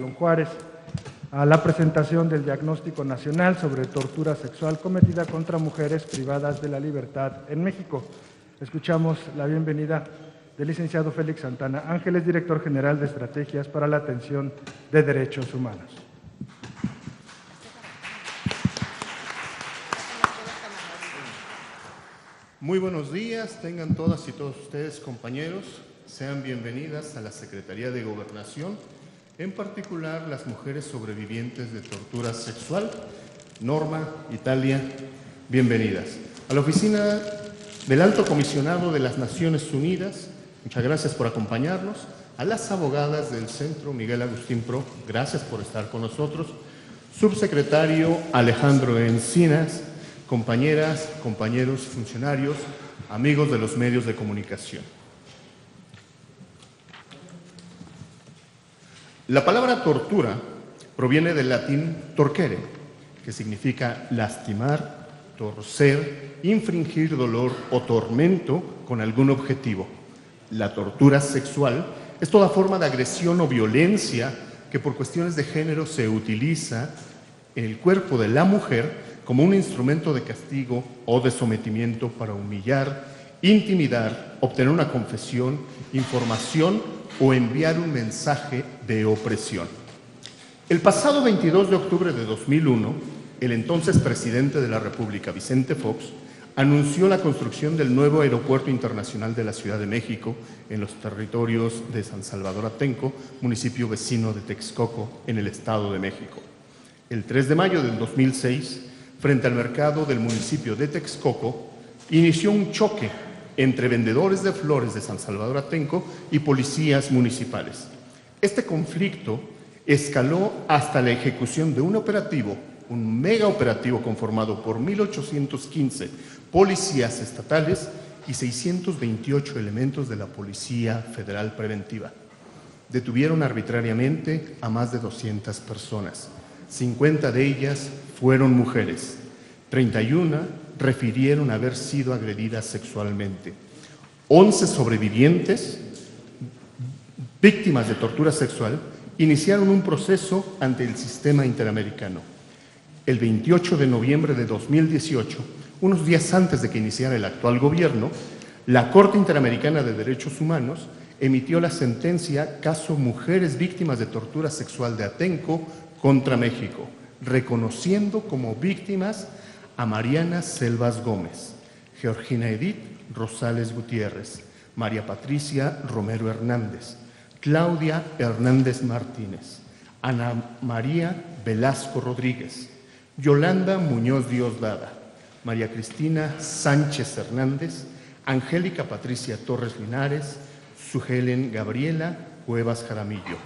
Juárez, a la presentación del Diagnóstico Nacional sobre Tortura Sexual Cometida contra Mujeres Privadas de la Libertad en México. Escuchamos la bienvenida del licenciado Félix Santana Ángeles, director general de Estrategias para la Atención de Derechos Humanos. Muy buenos días, tengan todas y todos ustedes, compañeros. Sean bienvenidas a la Secretaría de Gobernación, en particular las mujeres sobrevivientes de tortura sexual. Norma, Italia, bienvenidas. A la Oficina del Alto Comisionado de las Naciones Unidas, muchas gracias por acompañarnos. A las abogadas del Centro Miguel Agustín Pro, gracias por estar con nosotros. Subsecretario Alejandro Encinas, compañeras, compañeros, funcionarios, amigos de los medios de comunicación. La palabra tortura proviene del latín torquere, que significa lastimar, torcer, infringir dolor o tormento con algún objetivo. La tortura sexual es toda forma de agresión o violencia que por cuestiones de género se utiliza en el cuerpo de la mujer como un instrumento de castigo o de sometimiento para humillar, intimidar, obtener una confesión, información o enviar un mensaje de opresión. El pasado 22 de octubre de 2001, el entonces presidente de la República, Vicente Fox, anunció la construcción del nuevo Aeropuerto Internacional de la Ciudad de México en los territorios de San Salvador Atenco, municipio vecino de Texcoco, en el Estado de México. El 3 de mayo del 2006, frente al mercado del municipio de Texcoco, inició un choque entre vendedores de flores de San Salvador Atenco y policías municipales. Este conflicto escaló hasta la ejecución de un operativo, un mega operativo conformado por 1,815 policías estatales y 628 elementos de la Policía Federal Preventiva. Detuvieron arbitrariamente a más de 200 personas. 50 de ellas fueron mujeres. 31 refirieron haber sido agredidas sexualmente. 11 sobrevivientes, víctimas de tortura sexual, iniciaron un proceso ante el sistema interamericano. El 28 de noviembre de 2018, unos días antes de que iniciara el actual gobierno, la Corte Interamericana de Derechos Humanos emitió la sentencia Caso Mujeres Víctimas de Tortura Sexual de Atenco contra México, reconociendo como víctimas a Mariana Selvas Gómez, Georgina Edith Rosales Gutiérrez, María Patricia Romero Hernández, Claudia Hernández Martínez, Ana María Velasco Rodríguez, Yolanda Muñoz Diosdada, María Cristina Sánchez Hernández, Angélica Patricia Torres Linares, Sugelen Gabriela Cuevas Jaramillo.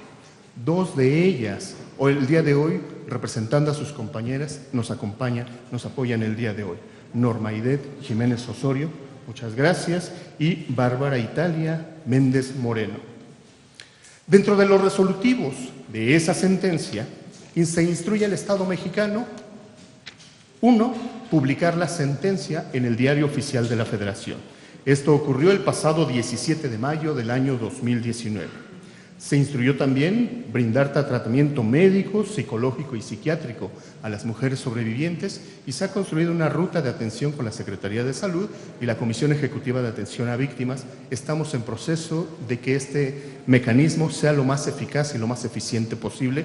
2 de ellas, el día de hoy, representando a sus compañeras, nos apoyan el día de hoy. Norma Idet Jiménez Osorio, muchas gracias, y Bárbara Italia Méndez Moreno. Dentro de los resolutivos de esa sentencia, se instruye al Estado mexicano, 1, publicar la sentencia en el Diario Oficial de la Federación. Esto ocurrió el pasado 17 de mayo del año 2019. Se instruyó también brindar tratamiento médico, psicológico y psiquiátrico a las mujeres sobrevivientes y se ha construido una ruta de atención con la Secretaría de Salud y la Comisión Ejecutiva de Atención a Víctimas. Estamos en proceso de que este mecanismo sea lo más eficaz y lo más eficiente posible,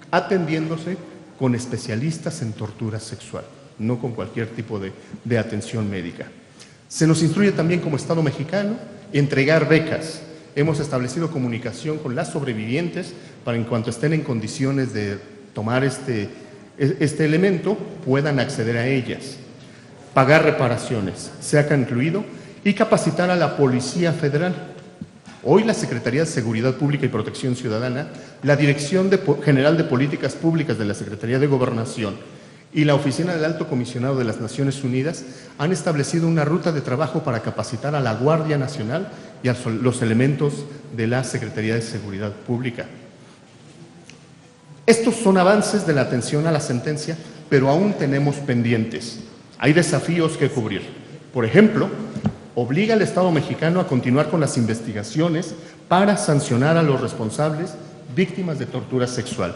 atendiéndose con especialistas en tortura sexual, no con cualquier tipo de atención médica. Se nos instruye también como Estado mexicano entregar becas. Hemos establecido comunicación con las sobrevivientes para en cuanto estén en condiciones de tomar este elemento, puedan acceder a ellas. Pagar reparaciones, se ha concluido, y capacitar a la Policía Federal. Hoy la Secretaría de Seguridad Pública y Protección Ciudadana, la Dirección General de Políticas Públicas de la Secretaría de Gobernación y la Oficina del Alto Comisionado de las Naciones Unidas han establecido una ruta de trabajo para capacitar a la Guardia Nacional y a los elementos de la Secretaría de Seguridad Pública. Estos son avances de la atención a la sentencia, pero aún tenemos pendientes. Hay desafíos que cubrir. Por ejemplo, obliga al Estado mexicano a continuar con las investigaciones para sancionar a los responsables víctimas de tortura sexual.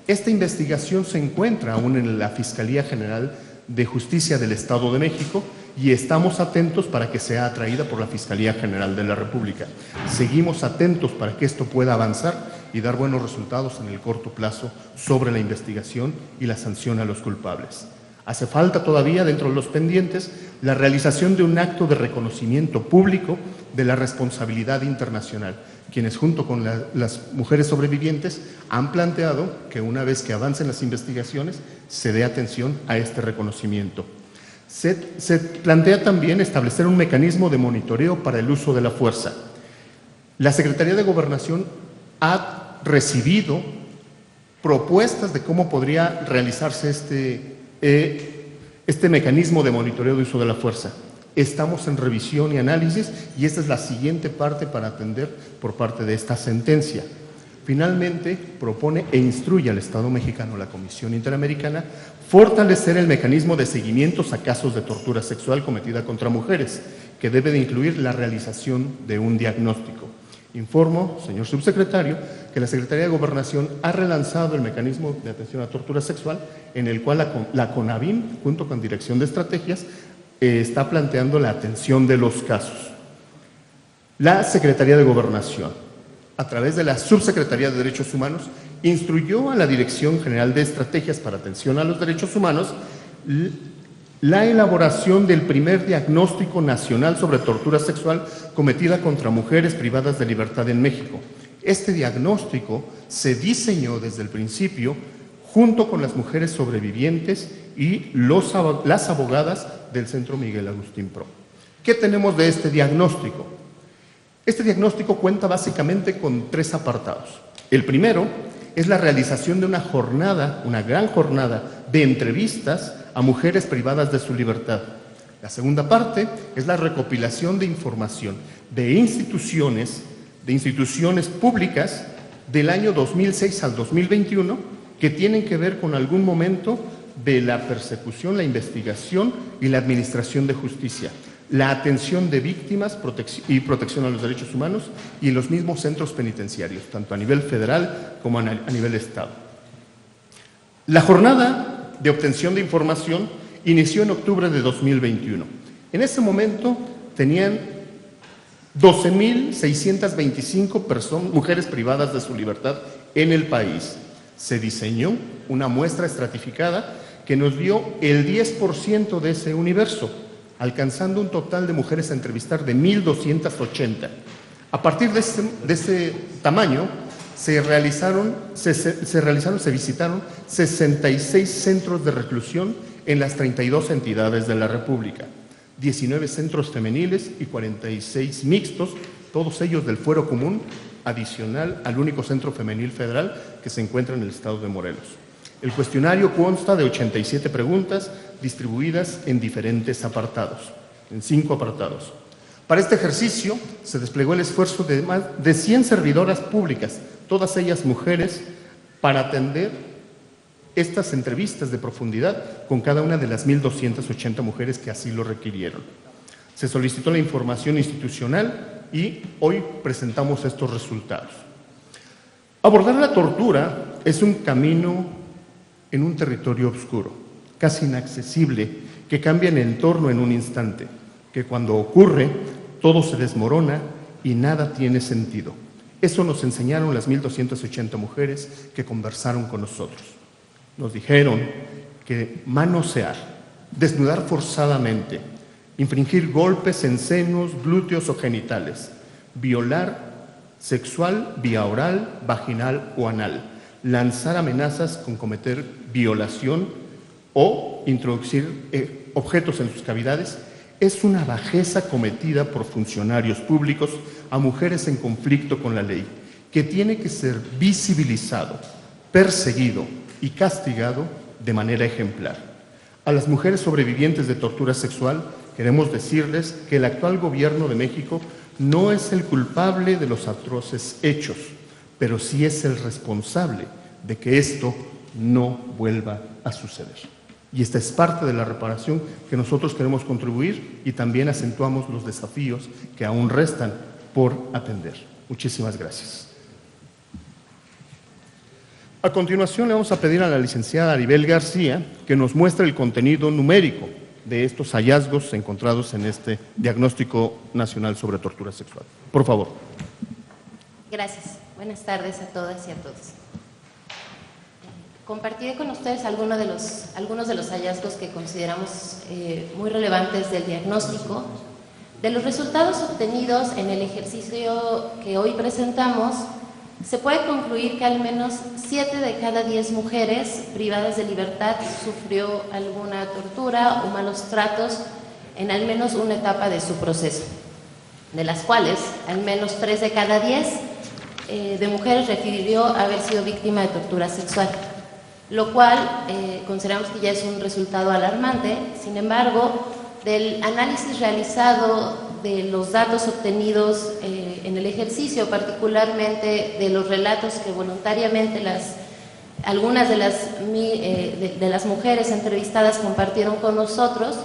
Esta investigación se encuentra aún en la Fiscalía General de Justicia del Estado de México y estamos atentos para que sea atraída por la Fiscalía General de la República. Seguimos atentos para que esto pueda avanzar y dar buenos resultados en el corto plazo sobre la investigación y la sanción a los culpables. Hace falta todavía, dentro de los pendientes, la realización de un acto de reconocimiento público de la responsabilidad internacional, quienes junto con las mujeres sobrevivientes han planteado que una vez que avancen las investigaciones se dé atención a este reconocimiento. Se plantea también establecer un mecanismo de monitoreo para el uso de la fuerza. La Secretaría de Gobernación ha recibido propuestas de cómo podría realizarse este mecanismo de monitoreo de uso de la fuerza. Estamos en revisión y análisis y esta es la siguiente parte para atender por parte de esta sentencia. Finalmente, propone e instruye al Estado mexicano, la Comisión Interamericana, fortalecer el mecanismo de seguimientos a casos de tortura sexual cometida contra mujeres, que debe de incluir la realización de un diagnóstico. Informo, señor subsecretario, que la Secretaría de Gobernación ha relanzado el mecanismo de atención a tortura sexual, en el cual la CONAVIM, junto con Dirección de Estrategias, está planteando la atención de los casos. La Secretaría de Gobernación, a través de la Subsecretaría de Derechos Humanos, instruyó a la Dirección General de Estrategias para Atención a los Derechos Humanos la elaboración del primer diagnóstico nacional sobre tortura sexual cometida contra mujeres privadas de libertad en México. Este diagnóstico se diseñó desde el principio junto con las mujeres sobrevivientes y las abogadas del Centro Miguel Agustín Pro. ¿Qué tenemos de este diagnóstico? Este diagnóstico cuenta básicamente con 3 apartados. El primero es la realización de una gran jornada de entrevistas a mujeres privadas de su libertad. La segunda parte es la recopilación de información de instituciones públicas del año 2006 al 2021 que tienen que ver con algún momento de la persecución, la investigación y la administración de justicia, la atención de víctimas y protección a los derechos humanos y en los mismos centros penitenciarios, tanto a nivel federal como a nivel estado. La jornada de obtención de información inició en octubre de 2021. En ese momento tenían 12.625 mujeres privadas de su libertad en el país. Se diseñó una muestra estratificada que nos dio el 10% de ese universo, alcanzando un total de mujeres a entrevistar de 1.280. A partir de ese tamaño, se visitaron 66 centros de reclusión en las 32 entidades de la República, 19 centros femeniles y 46 mixtos, todos ellos del fuero común, adicional al único centro femenil federal que se encuentra en el estado de Morelos. El cuestionario consta de 87 preguntas distribuidas en diferentes apartados, en 5 apartados. Para este ejercicio se desplegó el esfuerzo de más de 100 servidoras públicas, todas ellas mujeres, para atender estas entrevistas de profundidad con cada una de las 1.280 mujeres que así lo requirieron. Se solicitó la información institucional y hoy presentamos estos resultados. Abordar la tortura es un camino en un territorio oscuro, casi inaccesible, que cambia el entorno en un instante, que cuando ocurre todo se desmorona y nada tiene sentido. Eso nos enseñaron las 1.280 mujeres que conversaron con nosotros. Nos dijeron que manosear, desnudar forzadamente, infringir golpes en senos, glúteos o genitales, violar sexual, vía oral, vaginal o anal, lanzar amenazas con cometer violación o introducir objetos en sus cavidades, es una bajeza cometida por funcionarios públicos a mujeres en conflicto con la ley, que tiene que ser visibilizado, perseguido y castigado de manera ejemplar. A las mujeres sobrevivientes de tortura sexual queremos decirles que el actual gobierno de México no es el culpable de los atroces hechos, pero sí es el responsable de que esto no vuelva a suceder. Y esta es parte de la reparación que nosotros queremos contribuir y también acentuamos los desafíos que aún restan por atender. Muchísimas gracias. A continuación le vamos a pedir a la licenciada Aribel García que nos muestre el contenido numérico de estos hallazgos encontrados en este Diagnóstico Nacional sobre Tortura Sexual. Por favor. Gracias. Buenas tardes a todas y a todos. Compartiré con ustedes algunos de los hallazgos que consideramos muy relevantes del diagnóstico. De los resultados obtenidos en el ejercicio que hoy presentamos, se puede concluir que al menos 7 de cada 10 mujeres privadas de libertad sufrió alguna tortura o malos tratos en al menos una etapa de su proceso, de las cuales al menos 3 de cada 10 de mujeres refirió haber sido víctima de tortura sexual, lo cual consideramos que ya es un resultado alarmante. Sin embargo, del análisis realizado de los datos obtenidos en el ejercicio, particularmente de los relatos que voluntariamente algunas de las mujeres entrevistadas compartieron con nosotros,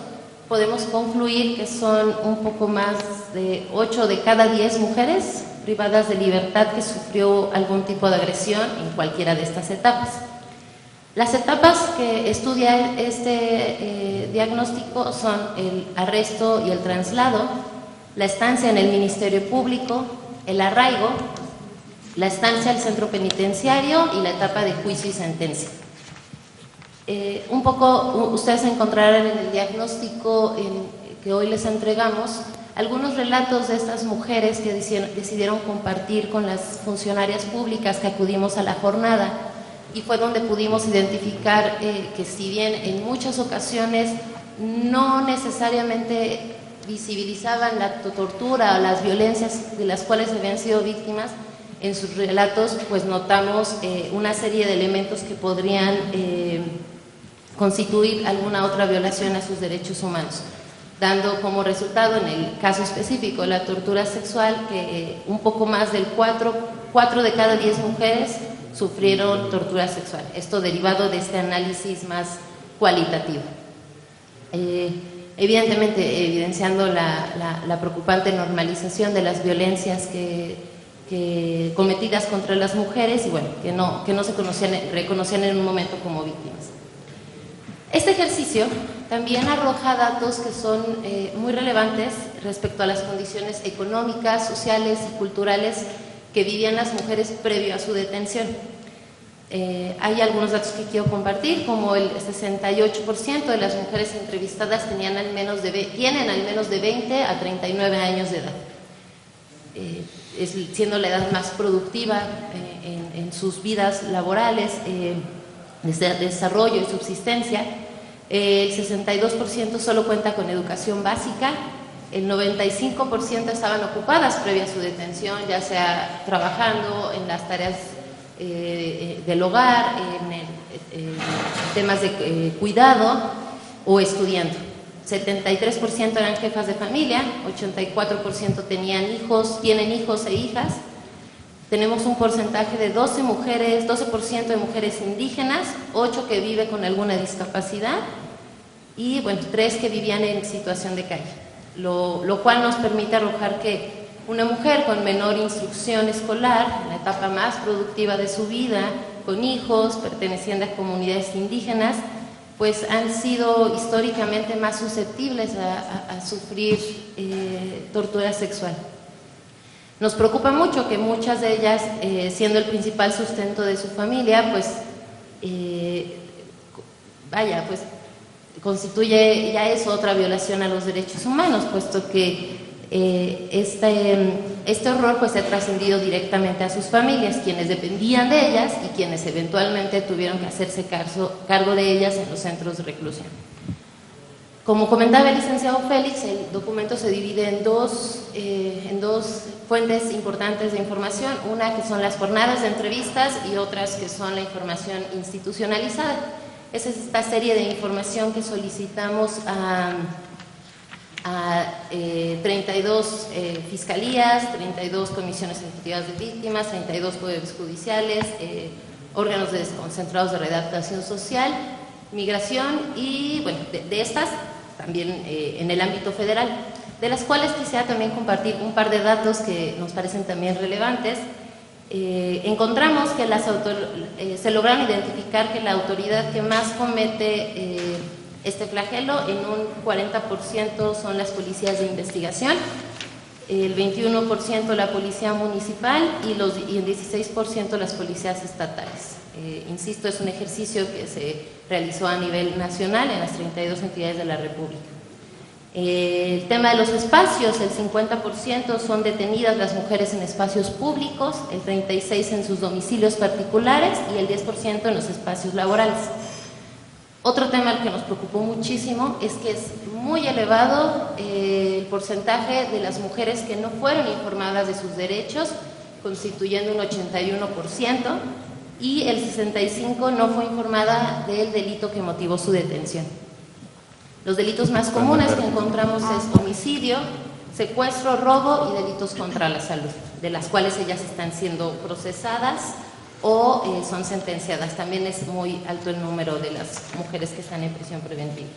podemos concluir que son un poco más de 8 de cada 10 mujeres privadas de libertad que sufrió algún tipo de agresión en cualquiera de estas etapas. Las etapas que estudia este diagnóstico son el arresto y el traslado, la estancia en el Ministerio Público, el arraigo, la estancia al centro penitenciario y la etapa de juicio y sentencia. Un poco ustedes encontrarán en el diagnóstico que hoy les entregamos algunos relatos de estas mujeres que decidieron compartir con las funcionarias públicas que acudimos a la jornada, y fue donde pudimos identificar que si bien en muchas ocasiones no necesariamente visibilizaban la tortura o las violencias de las cuales habían sido víctimas, en sus relatos pues notamos una serie de elementos que podrían constituir alguna otra violación a sus derechos humanos, dando como resultado en el caso específico de la tortura sexual que un poco más del 4 de cada 10 mujeres sufrieron tortura sexual, esto derivado de este análisis más cualitativo. Evidentemente evidenciando la preocupante normalización de las violencias que cometidas contra las mujeres y bueno, que no se reconocían en un momento como víctimas. Este ejercicio también arroja datos que son muy relevantes respecto a las condiciones económicas, sociales y culturales que vivían las mujeres previo a su detención. Hay algunos datos que quiero compartir, como el 68% de las mujeres entrevistadas tienen al menos de 20 a 39 años de edad, siendo la edad más productiva en sus vidas laborales, de desarrollo y subsistencia. El 62% solo cuenta con educación básica, el 95% estaban ocupadas previa a su detención, ya sea trabajando en las tareas del hogar, en temas de cuidado o estudiando. 73% eran jefas de familia, 84% tienen hijos e hijas. Tenemos un porcentaje de 12% de mujeres indígenas, 8 que viven con alguna discapacidad y bueno, 3 que vivían en situación de calle, lo cual nos permite arrojar que una mujer con menor instrucción escolar, en la etapa más productiva de su vida, con hijos, perteneciendo a comunidades indígenas, pues han sido históricamente más susceptibles a sufrir tortura sexual. Nos preocupa mucho que muchas de ellas, siendo el principal sustento de su familia, pues constituye ya es otra violación a los derechos humanos, puesto que este horror pues ha trascendido directamente a sus familias, quienes dependían de ellas y quienes eventualmente tuvieron que hacerse cargo de ellas en los centros de reclusión. Como comentaba el licenciado Félix, el documento se divide en dos fuentes importantes de información, una que son las jornadas de entrevistas y otras que son la información institucionalizada. Esa es esta serie de información que solicitamos a 32 fiscalías, 32 comisiones ejecutivas de víctimas, 32 poderes judiciales, órganos desconcentrados de redactación social, migración y bueno, de estas también en el ámbito federal, de las cuales quisiera también compartir un par de datos que nos parecen también relevantes. encontramos que se lograron identificar que la autoridad que más comete este flagelo en un 40% son las policías de investigación, el 21% la policía municipal y el 16% las policías estatales. Insisto, es un ejercicio que se realizó a nivel nacional en las 32 entidades de la República. El tema de los espacios, el 50% son detenidas las mujeres en espacios públicos, el 36% en sus domicilios particulares y el 10% en los espacios laborales. Otro tema que nos preocupó muchísimo es que es muy elevado el porcentaje de las mujeres que no fueron informadas de sus derechos, constituyendo un 81%, y el 65% no fue informada del delito que motivó su detención. Los delitos más comunes que encontramos es homicidio, secuestro, robo y delitos contra la salud, de las cuales ellas están siendo procesadas o son sentenciadas. También es muy alto el número de las mujeres que están en prisión preventiva.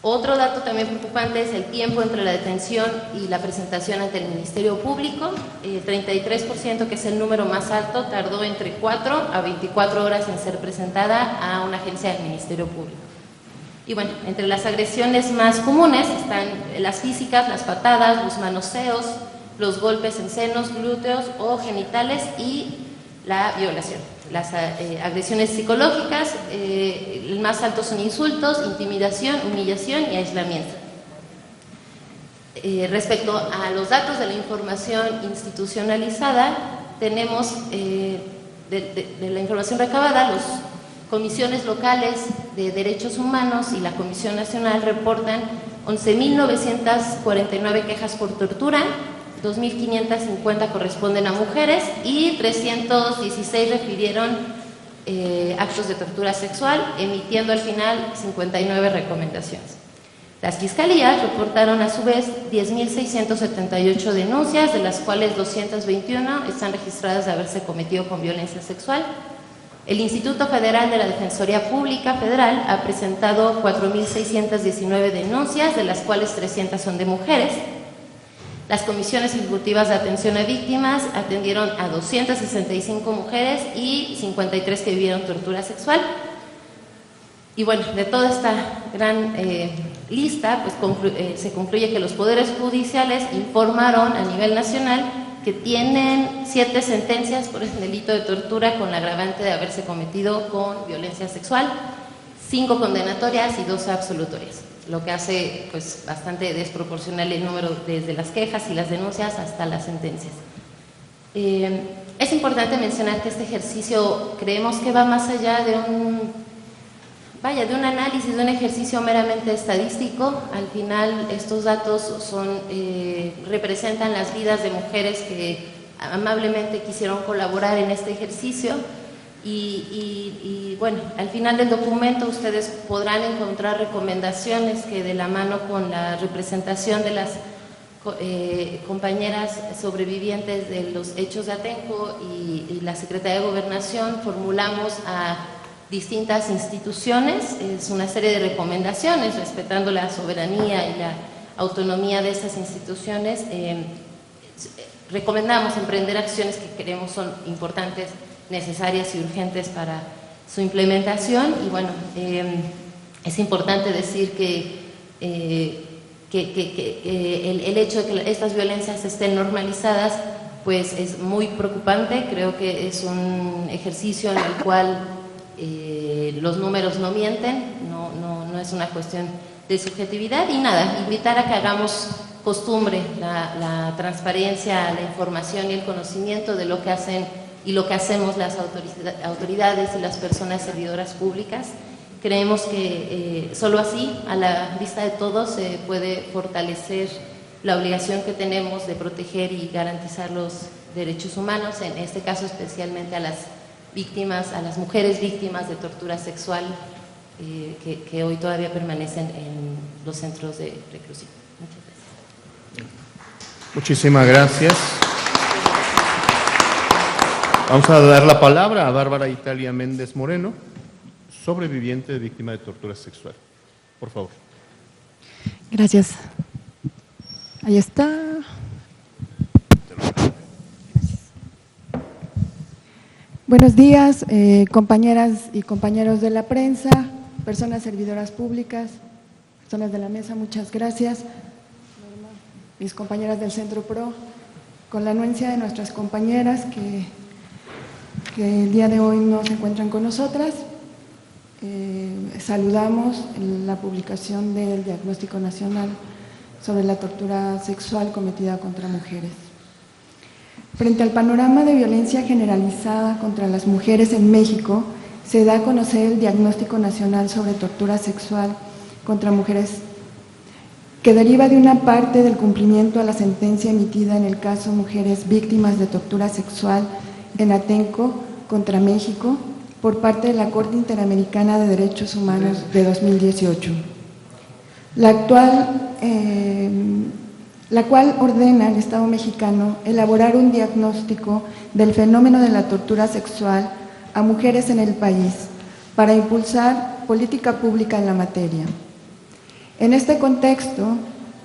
Otro dato también preocupante es el tiempo entre la detención y la presentación ante el Ministerio Público. El 33%, que es el número más alto, tardó entre 4 a 24 horas en ser presentada a una agencia del Ministerio Público. Y bueno, entre las agresiones más comunes están las físicas, las patadas, los manoseos, los golpes en senos, glúteos o genitales y la violación. Las agresiones psicológicas, el más alto son insultos, intimidación, humillación y aislamiento. Respecto a los datos de la información institucionalizada, tenemos de la información recabada, las comisiones locales de derechos humanos y la Comisión Nacional reportan 11.949 quejas por tortura, 2.550 corresponden a mujeres y 316 refirieron actos de tortura sexual, emitiendo al final 59 recomendaciones. Las fiscalías reportaron a su vez 10.678 denuncias, de las cuales 221 están registradas de haberse cometido con violencia sexual. El Instituto Federal de la Defensoría Pública Federal ha presentado 4.619 denuncias, de las cuales 300 son de mujeres. Las comisiones ejecutivas de atención a víctimas atendieron a 265 mujeres y 53 que vivieron tortura sexual. Y bueno, de toda esta gran lista, pues se concluye que los poderes judiciales informaron a nivel nacional que tienen 7 sentencias por el delito de tortura con la agravante de haberse cometido con violencia sexual, 5 condenatorias y 2 absolutorias, lo que hace pues bastante desproporcional el número desde las quejas y las denuncias hasta las sentencias. Es importante mencionar que este ejercicio creemos que va más allá de de un análisis, de un ejercicio meramente estadístico. Al final estos datos representan las vidas de mujeres que amablemente quisieron colaborar en este ejercicio y bueno, al final del documento ustedes podrán encontrar recomendaciones que, de la mano con la representación de las compañeras sobrevivientes de los hechos de Atenco y la Secretaría de Gobernación, formulamos a distintas instituciones. Es una serie de recomendaciones respetando la soberanía y la autonomía de estas instituciones. Recomendamos emprender acciones que creemos son importantes, necesarias y urgentes para su implementación. Y bueno, es importante decir que el hecho de que estas violencias estén normalizadas pues es muy preocupante. Creo que es un ejercicio en el cual los números no mienten, no es una cuestión de subjetividad. Y nada, invitar a que hagamos costumbre la transparencia, la información y el conocimiento de lo que hacen y lo que hacemos las autoridades y las personas servidoras públicas. Creemos que solo así, a la vista de todos, se puede fortalecer la obligación que tenemos de proteger y garantizar los derechos humanos, en este caso especialmente a las víctimas, a las mujeres víctimas de tortura sexual que hoy todavía permanecen en los centros de reclusión. Muchas gracias. Muchísimas gracias. Vamos a dar la palabra a Bárbara Italia Méndez Moreno, sobreviviente de víctima de tortura sexual. Por favor. Gracias. Ahí está. Buenos días, compañeras y compañeros de la prensa, personas servidoras públicas, personas de la mesa, muchas gracias. Mis compañeras del Centro PRO, con la anuencia de nuestras compañeras que el día de hoy no se encuentran con nosotras, saludamos la publicación del Diagnóstico Nacional sobre la tortura sexual cometida contra mujeres. Frente al panorama de violencia generalizada contra las mujeres en México, se da a conocer el Diagnóstico Nacional sobre Tortura Sexual contra Mujeres, que deriva de una parte del cumplimiento a la sentencia emitida en el caso Mujeres Víctimas de Tortura Sexual en Atenco contra México por parte de la Corte Interamericana de Derechos Humanos de 2018, la cual ordena al Estado mexicano elaborar un diagnóstico del fenómeno de la tortura sexual a mujeres en el país para impulsar política pública en la materia. En este contexto,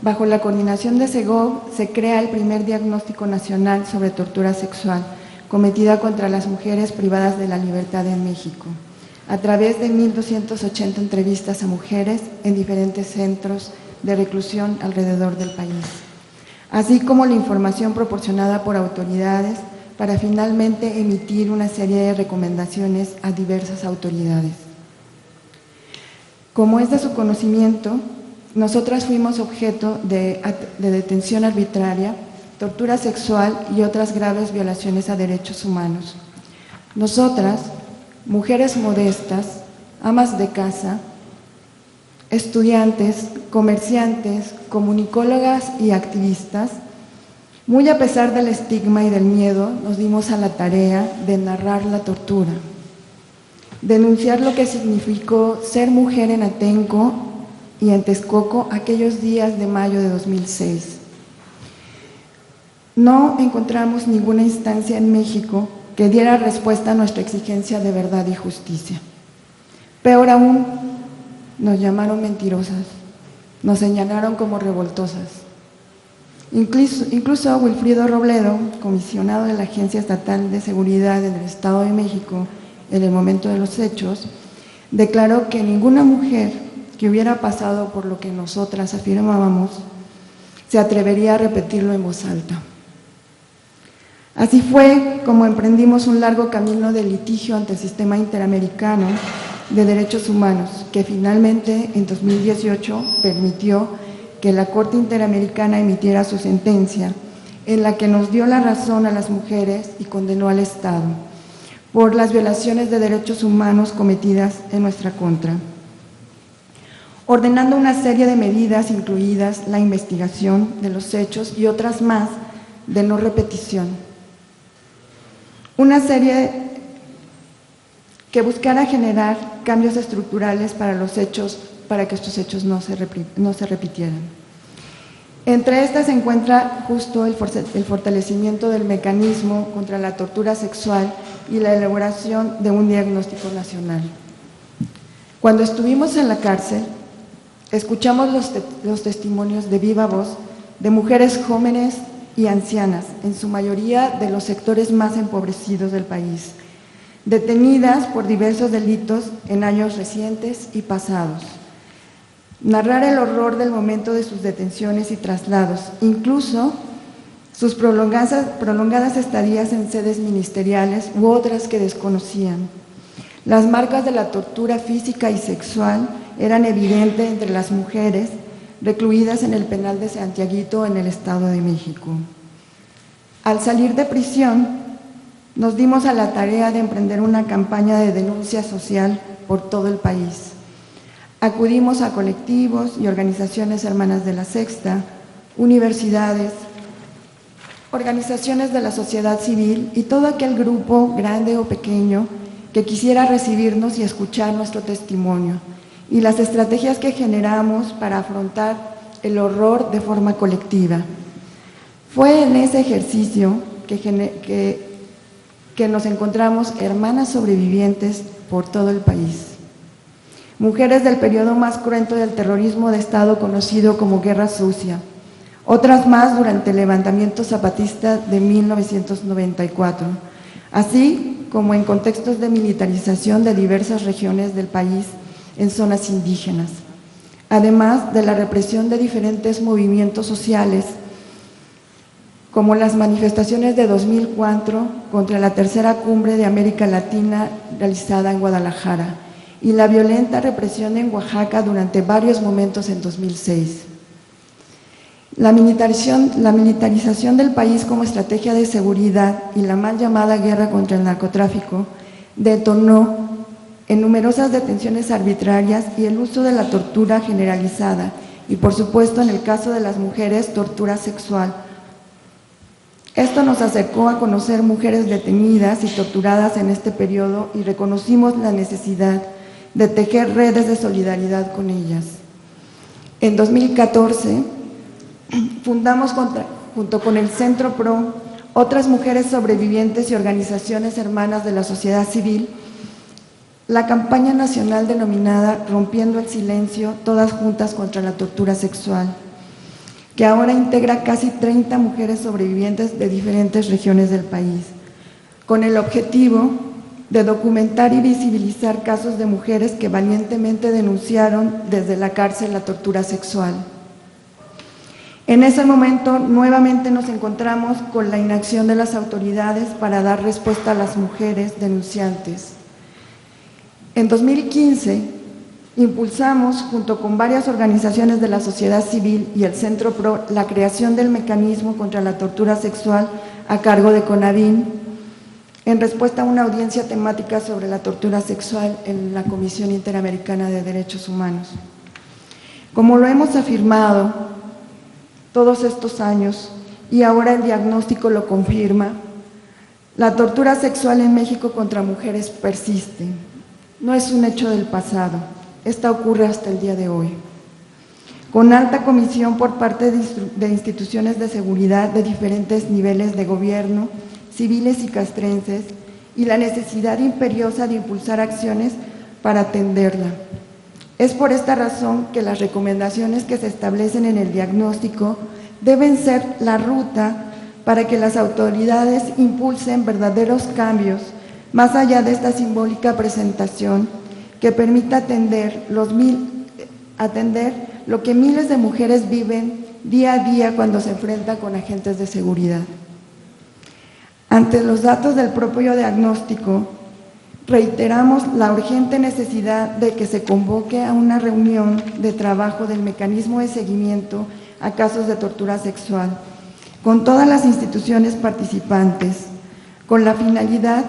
bajo la coordinación de SEGOV, se crea el primer Diagnóstico Nacional sobre Tortura Sexual cometida contra las mujeres privadas de la libertad en México, a través de 1,280 entrevistas a mujeres en diferentes centros de reclusión alrededor del país, así como la información proporcionada por autoridades para finalmente emitir una serie de recomendaciones a diversas autoridades. Como es de su conocimiento, nosotras fuimos objeto de detención arbitraria, tortura sexual y otras graves violaciones a derechos humanos. Nosotras, mujeres modestas, amas de casa, estudiantes, comerciantes, comunicólogas y activistas, muy a pesar del estigma y del miedo, nos dimos a la tarea de narrar la tortura, denunciar lo que significó ser mujer en Atenco y en Texcoco aquellos días de mayo de 2006. No encontramos ninguna instancia en México que diera respuesta a nuestra exigencia de verdad y justicia. Peor aún, nos llamaron mentirosas, nos señalaron como revoltosas. Incluso Wilfrido Robledo, comisionado de la Agencia Estatal de Seguridad del Estado de México en el momento de los hechos, declaró que ninguna mujer que hubiera pasado por lo que nosotras afirmábamos se atrevería a repetirlo en voz alta. Así fue como emprendimos un largo camino de litigio ante el Sistema Interamericano de Derechos Humanos, que finalmente en 2018 permitió que la Corte Interamericana emitiera su sentencia, en la que nos dio la razón a las mujeres y condenó al Estado por las violaciones de derechos humanos cometidas en nuestra contra, ordenando una serie de medidas, incluidas la investigación de los hechos y otras más de no repetición. Una serie que buscara generar cambios estructurales para que estos hechos no se repitieran. Entre estas se encuentra justo el fortalecimiento del mecanismo contra la tortura sexual y la elaboración de un diagnóstico nacional. Cuando estuvimos en la cárcel, escuchamos los testimonios de viva voz de mujeres jóvenes y ancianas, en su mayoría de los sectores más empobrecidos del país, detenidas por diversos delitos en años recientes y pasados. Narrar el horror del momento de sus detenciones y traslados, incluso sus prolongadas estadías en sedes ministeriales u otras que desconocían. Las marcas de la tortura física y sexual eran evidentes entre las mujeres recluidas en el penal de Santiaguito en el Estado de México. Al salir de prisión, nos dimos a la tarea de emprender una campaña de denuncia social por todo el país. Acudimos a colectivos y organizaciones hermanas de la Sexta, universidades, organizaciones de la sociedad civil y todo aquel grupo, grande o pequeño, que quisiera recibirnos y escuchar nuestro testimonio y las estrategias que generamos para afrontar el horror de forma colectiva. Fue en ese ejercicio que nos encontramos hermanas sobrevivientes por todo el país. Mujeres del periodo más cruento del terrorismo de Estado conocido como Guerra Sucia, otras más durante el levantamiento zapatista de 1994, así como en contextos de militarización de diversas regiones del país en zonas indígenas, además de la represión de diferentes movimientos sociales, como las manifestaciones de 2004 contra la tercera cumbre de América Latina realizada en Guadalajara y la violenta represión en Oaxaca durante varios momentos en 2006. La militarización del país como estrategia de seguridad y la mal llamada guerra contra el narcotráfico detonó en numerosas detenciones arbitrarias y el uso de la tortura generalizada y, por supuesto, en el caso de las mujeres, tortura sexual. Esto nos acercó a conocer mujeres detenidas y torturadas en este periodo y reconocimos la necesidad de tejer redes de solidaridad con ellas. En 2014, fundamos junto con el Centro PRO, otras mujeres sobrevivientes y organizaciones hermanas de la sociedad civil, la campaña nacional denominada Rompiendo el Silencio, todas juntas contra la tortura sexual, que ahora integra casi 30 mujeres sobrevivientes de diferentes regiones del país, con el objetivo de documentar y visibilizar casos de mujeres que valientemente denunciaron desde la cárcel la tortura sexual. En ese momento, nuevamente nos encontramos con la inacción de las autoridades para dar respuesta a las mujeres denunciantes. En 2015, impulsamos, junto con varias organizaciones de la sociedad civil y el Centro PRO, la creación del mecanismo contra la tortura sexual a cargo de CONAVIN, en respuesta a una audiencia temática sobre la tortura sexual en la Comisión Interamericana de Derechos Humanos. Como lo hemos afirmado todos estos años, y ahora el diagnóstico lo confirma, la tortura sexual en México contra mujeres persiste. No es un hecho del pasado, esta ocurre hasta el día de hoy. Con alta comisión por parte de instituciones de seguridad de diferentes niveles de gobierno, civiles y castrenses, y la necesidad imperiosa de impulsar acciones para atenderla. Es por esta razón que las recomendaciones que se establecen en el diagnóstico deben ser la ruta para que las autoridades impulsen verdaderos cambios, más allá de esta simbólica presentación que permita atender lo que miles de mujeres viven día a día cuando se enfrentan con agentes de seguridad. Ante los datos del propio diagnóstico, reiteramos la urgente necesidad de que se convoque a una reunión de trabajo del mecanismo de seguimiento a casos de tortura sexual con todas las instituciones participantes, con la finalidad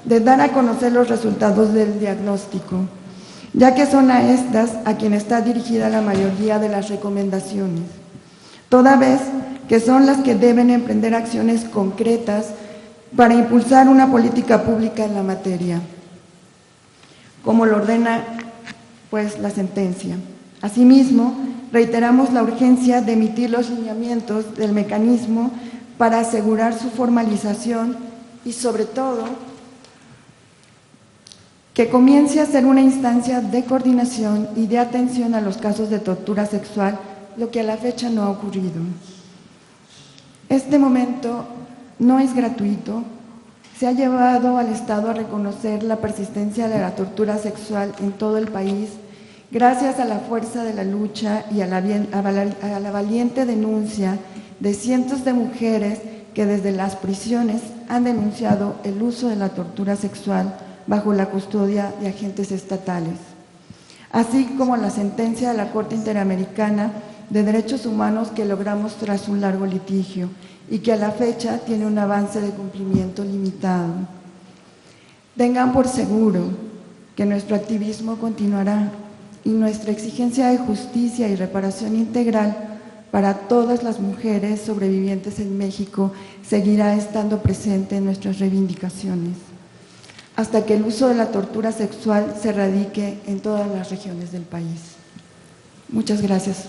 de dar a conocer los resultados del diagnóstico, ya que son a estas a quien está dirigida la mayoría de las recomendaciones, toda vez que son las que deben emprender acciones concretas para impulsar una política pública en la materia, como lo ordena pues la sentencia. Asimismo, reiteramos la urgencia de emitir los lineamientos del mecanismo para asegurar su formalización y, sobre todo, que comience a ser una instancia de coordinación y de atención a los casos de tortura sexual, lo que a la fecha no ha ocurrido. Este momento no es gratuito. Se ha llevado al Estado a reconocer la persistencia de la tortura sexual en todo el país, gracias a la fuerza de la lucha y a la valiente denuncia de cientos de mujeres que desde las prisiones han denunciado el uso de la tortura sexual bajo la custodia de agentes estatales, así como la sentencia de la Corte Interamericana de Derechos Humanos que logramos tras un largo litigio y que a la fecha tiene un avance de cumplimiento limitado. Tengan por seguro que nuestro activismo continuará y nuestra exigencia de justicia y reparación integral para todas las mujeres sobrevivientes en México seguirá estando presente en nuestras reivindicaciones, hasta que el uso de la tortura sexual se erradique en todas las regiones del país. Muchas gracias.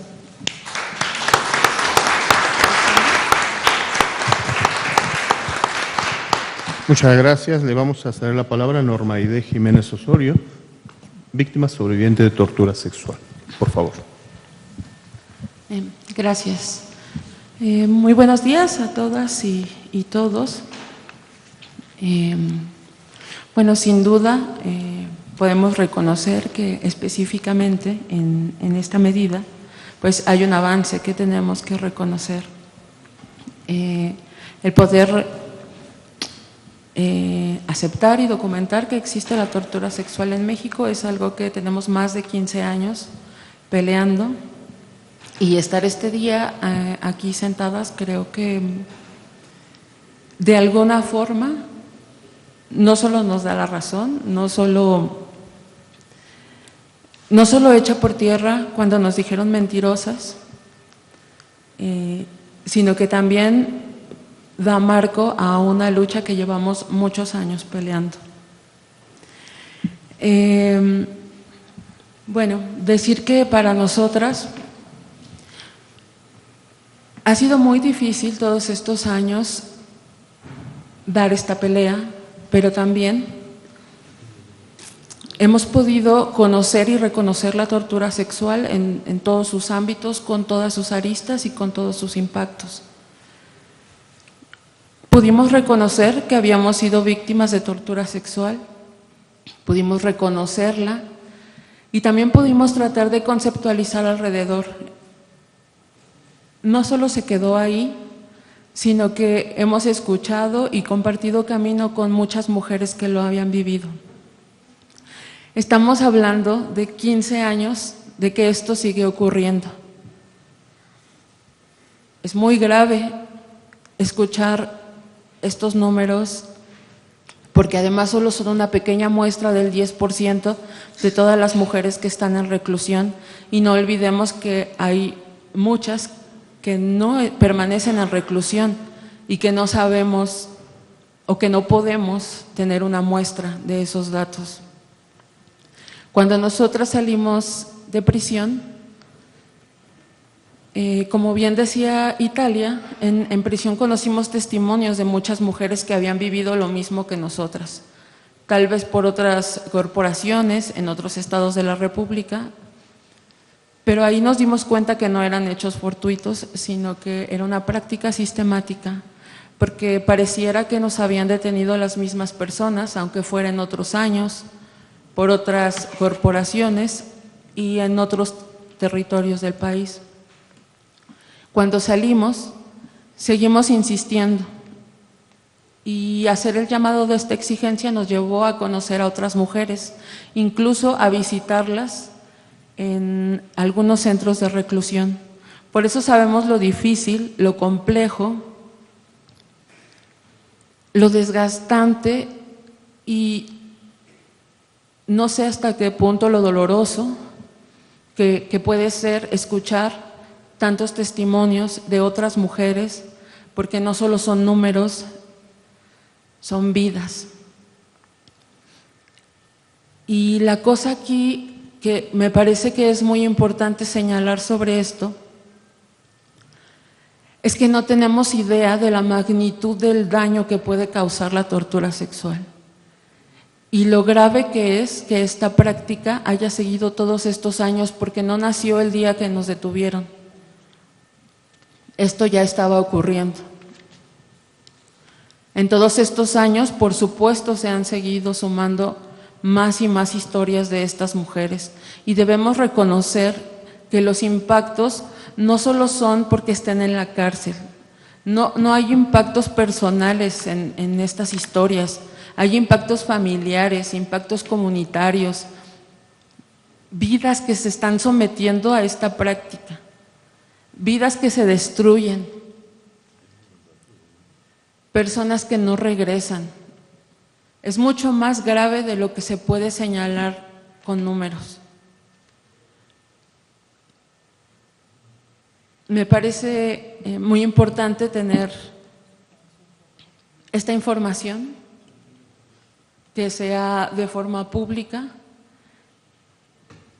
Muchas gracias. Le vamos a ceder la palabra a Norma Aide Jiménez Osorio, víctima sobreviviente de tortura sexual. Por favor. Gracias. Muy buenos días a todas y todos. Bueno, sin duda podemos reconocer que específicamente en esta medida pues hay un avance que tenemos que reconocer. El poder aceptar y documentar que existe la tortura sexual en México es algo que tenemos más de 15 años peleando, y estar este día aquí sentadas creo que de alguna forma no solo nos da la razón, no solo echa por tierra cuando nos dijeron mentirosas, sino que también da marco a una lucha que llevamos muchos años peleando. Bueno, decir que para nosotras ha sido muy difícil todos estos años dar esta pelea, pero también hemos podido conocer y reconocer la tortura sexual en todos sus ámbitos, con todas sus aristas y con todos sus impactos. Pudimos reconocer que habíamos sido víctimas de tortura sexual, pudimos reconocerla y también pudimos tratar de conceptualizar alrededor. No solo se quedó ahí, sino que hemos escuchado y compartido camino con muchas mujeres que lo habían vivido. Estamos hablando de 15 años de que esto sigue ocurriendo. Es muy grave escuchar estos números, porque además solo son una pequeña muestra del 10% de todas las mujeres que están en reclusión, y no olvidemos que hay muchas que no permanecen en reclusión y que no sabemos o que no podemos tener una muestra de esos datos. Cuando nosotras salimos de prisión, como bien decía Italia, en prisión conocimos testimonios de muchas mujeres que habían vivido lo mismo que nosotras, tal vez por otras corporaciones en otros estados de la República, pero ahí nos dimos cuenta que no eran hechos fortuitos, sino que era una práctica sistemática, porque pareciera que nos habían detenido las mismas personas, aunque fuera en otros años, por otras corporaciones y en otros territorios del país. Cuando salimos, seguimos insistiendo, y hacer el llamado de esta exigencia nos llevó a conocer a otras mujeres, incluso a visitarlas en algunos centros de reclusión. Por eso sabemos lo difícil, lo complejo, lo desgastante y no sé hasta qué punto lo doloroso que puede ser escuchar tantos testimonios de otras mujeres, porque no solo son números, son vidas. Y la cosa aquí que me parece que es muy importante señalar sobre esto es que no tenemos idea de la magnitud del daño que puede causar la tortura sexual y lo grave que es que esta práctica haya seguido todos estos años, porque no nació el día que nos detuvieron. Esto ya estaba ocurriendo. En todos estos años, por supuesto, se han seguido sumando más y más historias de estas mujeres, y debemos reconocer que los impactos no solo son porque estén en la cárcel, no hay impactos personales en estas historias, hay impactos familiares, impactos comunitarios, vidas que se están sometiendo a esta práctica, vidas que se destruyen, personas que no regresan. Es mucho más grave de lo que se puede señalar con números. Me parece muy importante tener esta información, que sea de forma pública,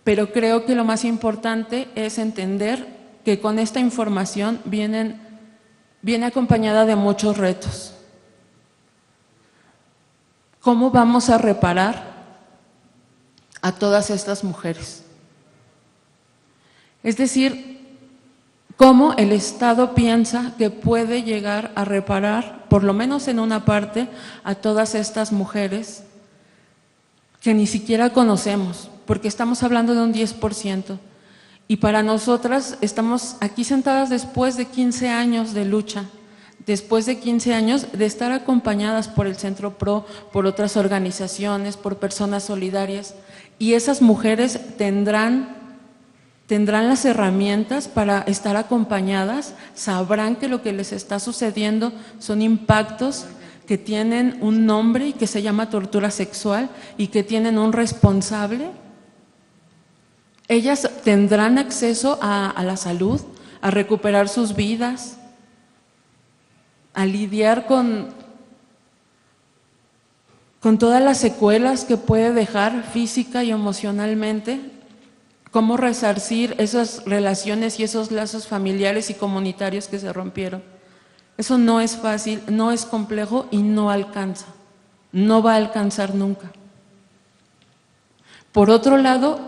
pero creo que lo más importante es entender que con esta información viene acompañada de muchos retos. ¿Cómo vamos a reparar a todas estas mujeres? Es decir, ¿cómo el Estado piensa que puede llegar a reparar, por lo menos en una parte, a todas estas mujeres que ni siquiera conocemos, porque estamos hablando de un 10%. Y para nosotras estamos aquí sentadas después de 15 años de lucha, después de 15 años de estar acompañadas por el Centro PRO, por otras organizaciones, por personas solidarias, y esas mujeres tendrán las herramientas para estar acompañadas, sabrán que lo que les está sucediendo son impactos que tienen un nombre y que se llama tortura sexual y que tienen un responsable. Ellas tendrán acceso a la salud, a recuperar sus vidas, a lidiar con todas las secuelas que puede dejar física y emocionalmente, cómo resarcir esas relaciones y esos lazos familiares y comunitarios que se rompieron. Eso no es fácil, no es complejo y no alcanza, no va a alcanzar nunca. Por otro lado,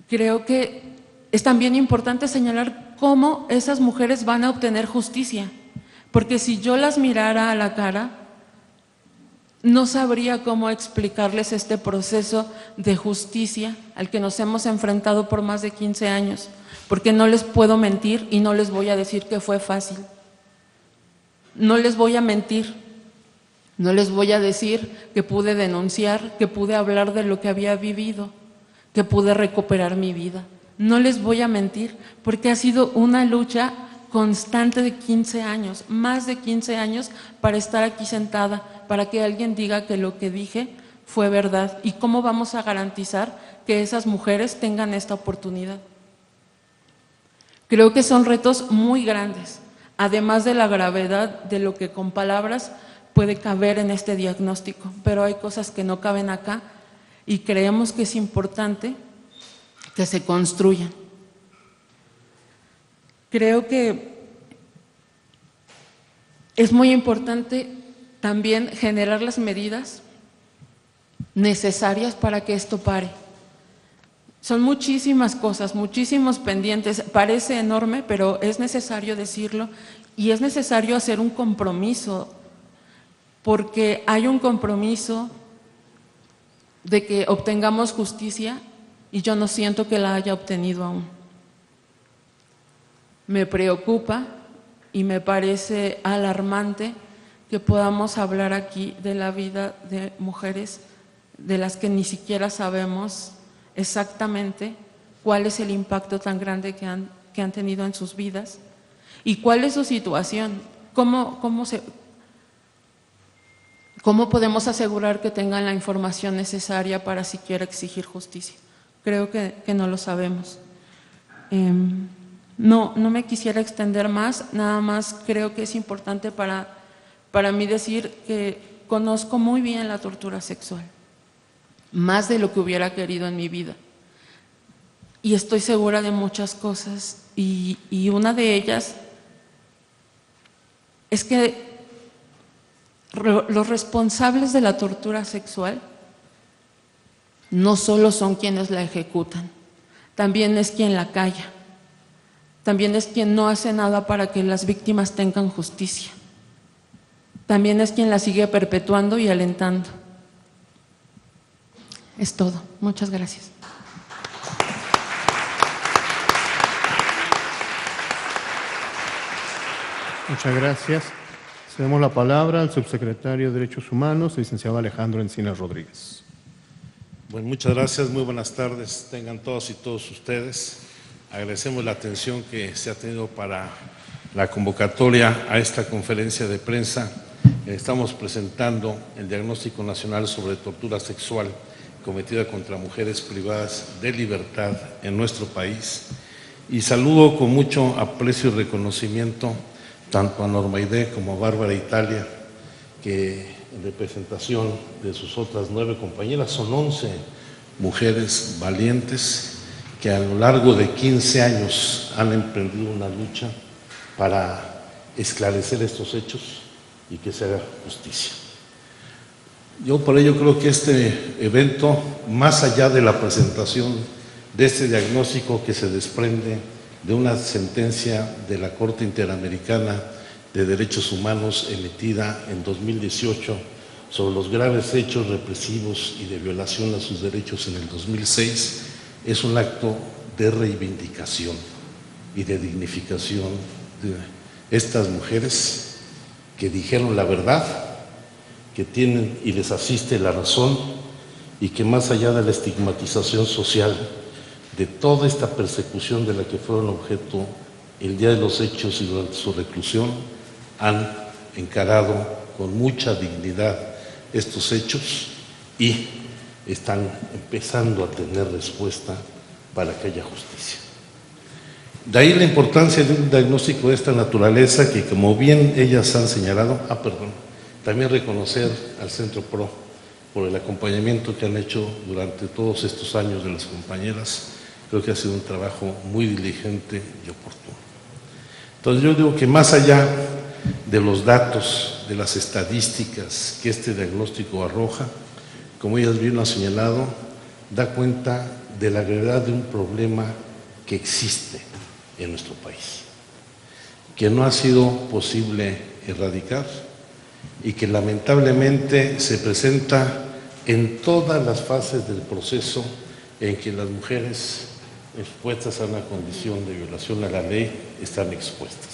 creo que es también importante señalar cómo esas mujeres van a obtener justicia, porque si yo las mirara a la cara, no sabría cómo explicarles este proceso de justicia al que nos hemos enfrentado por más de 15 años, porque no les puedo mentir y no les voy a decir que fue fácil. No les voy a mentir, no les voy a decir que pude denunciar, que pude hablar de lo que había vivido, que pude recuperar mi vida. No les voy a mentir, porque ha sido una lucha constante de 15 años, más de 15 años para estar aquí sentada, para que alguien diga que lo que dije fue verdad. ¿Y cómo vamos a garantizar que esas mujeres tengan esta oportunidad? Creo que son retos muy grandes, además de la gravedad de lo que con palabras puede caber en este diagnóstico, pero hay cosas que no caben acá y creemos que es importante que se construyan. Creo que es muy importante también generar las medidas necesarias para que esto pare. Son muchísimas cosas, muchísimos pendientes, parece enorme, pero es necesario decirlo y es necesario hacer un compromiso, porque hay un compromiso de que obtengamos justicia y yo no siento que la haya obtenido aún. Me preocupa y me parece alarmante que podamos hablar aquí de la vida de mujeres de las que ni siquiera sabemos exactamente cuál es el impacto tan grande que han tenido en sus vidas y cuál es su situación, cómo podemos asegurar que tengan la información necesaria para siquiera exigir justicia. Creo que no lo sabemos. No me quisiera extender más, nada más creo que es importante para mí decir que conozco muy bien la tortura sexual, más de lo que hubiera querido en mi vida. Y estoy segura de muchas cosas y una de ellas es que los responsables de la tortura sexual no solo son quienes la ejecutan, también es quien la calla, también es quien no hace nada para que las víctimas tengan justicia, también es quien la sigue perpetuando y alentando. Es todo. Muchas gracias. Muchas gracias. Cedemos la palabra al subsecretario de Derechos Humanos, licenciado Alejandro Encinas Rodríguez. Bueno, muchas gracias, muy buenas tardes, tengan todos y todos ustedes. Agradecemos la atención que se ha tenido para la convocatoria a esta conferencia de prensa. Estamos presentando el Diagnóstico Nacional sobre Tortura Sexual cometida contra mujeres privadas de libertad en nuestro país. Y saludo con mucho aprecio y reconocimiento tanto a Norma Aide como a Bárbara Italia, que en representación de sus otras 9 compañeras, son 11 mujeres valientes que a lo largo de 15 años han emprendido una lucha para esclarecer estos hechos y que se haga justicia. Yo por ello creo que este evento, más allá de la presentación de este diagnóstico que se desprende de una sentencia de la Corte Interamericana de Derechos Humanos emitida en 2018 sobre los graves hechos represivos y de violación a sus derechos en el 2006 es un acto de reivindicación y de dignificación de estas mujeres que dijeron la verdad, que tienen y les asiste la razón y que más allá de la estigmatización social de toda esta persecución de la que fueron objeto el día de los hechos y durante su reclusión, han encarado con mucha dignidad estos hechos y están empezando a tener respuesta para que haya justicia. De ahí la importancia de un diagnóstico de esta naturaleza que, como bien ellas han señalado, también reconocer al Centro PRO por el acompañamiento que han hecho durante todos estos años de las compañeras. Creo que ha sido un trabajo muy diligente y oportuno. Entonces yo digo que más allá de los datos, de las estadísticas que este diagnóstico arroja, como ellas bien lo han señalado, da cuenta de la gravedad de un problema que existe en nuestro país, que no ha sido posible erradicar y que lamentablemente se presenta en todas las fases del proceso en que las mujeres expuestas a una condición de violación a la ley están expuestas.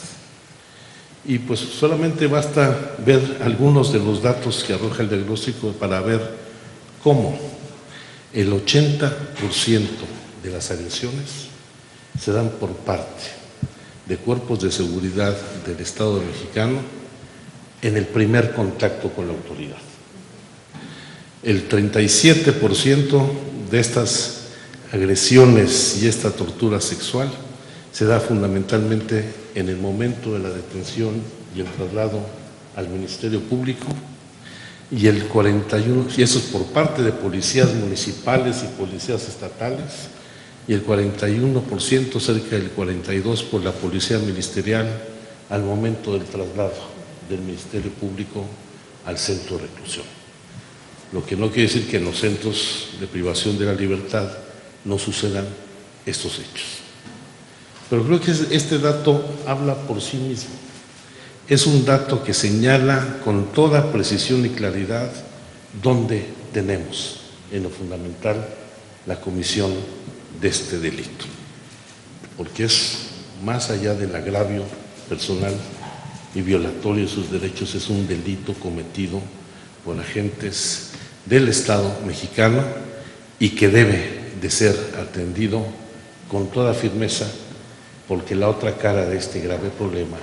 Y pues solamente basta ver algunos de los datos que arroja el diagnóstico para ver cómo el 80% de las agresiones se dan por parte de cuerpos de seguridad del Estado mexicano en el primer contacto con la autoridad. El 37% de estas agresiones y esta tortura sexual se da fundamentalmente en el momento de la detención y el traslado al Ministerio Público, y el 41%, y eso es por parte de policías municipales y policías estatales, y el 41%, cerca del 42%, por la policía ministerial al momento del traslado del Ministerio Público al centro de reclusión. Lo que no quiere decir que en los centros de privación de la libertad no sucedan estos hechos. Pero creo que este dato habla por sí mismo. Es un dato que señala con toda precisión y claridad dónde tenemos, en lo fundamental, la comisión de este delito. Porque es más allá del agravio personal y violatorio de sus derechos, es un delito cometido por agentes del Estado mexicano y que debe de ser atendido con toda firmeza, porque la otra cara de este grave problema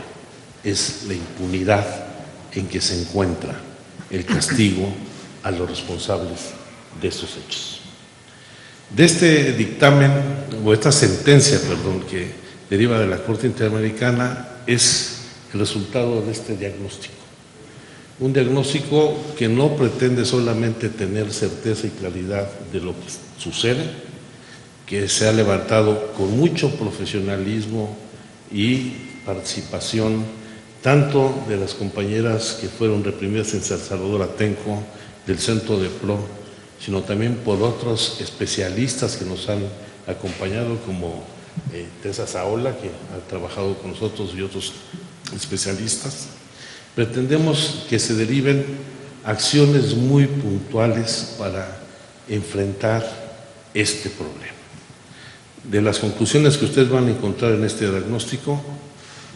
es la impunidad en que se encuentra el castigo a los responsables de estos hechos. De este dictamen, o esta sentencia, que deriva de la Corte Interamericana, es el resultado de este diagnóstico. Un diagnóstico que no pretende solamente tener certeza y claridad de lo que sucede, que se ha levantado con mucho profesionalismo y participación, tanto de las compañeras que fueron reprimidas en San Salvador Atenco, del Centro de PRO, sino también por otros especialistas que nos han acompañado, como Teresa Saola, que ha trabajado con nosotros, y otros especialistas. Pretendemos que se deriven acciones muy puntuales para enfrentar este problema. De las conclusiones que ustedes van a encontrar en este diagnóstico,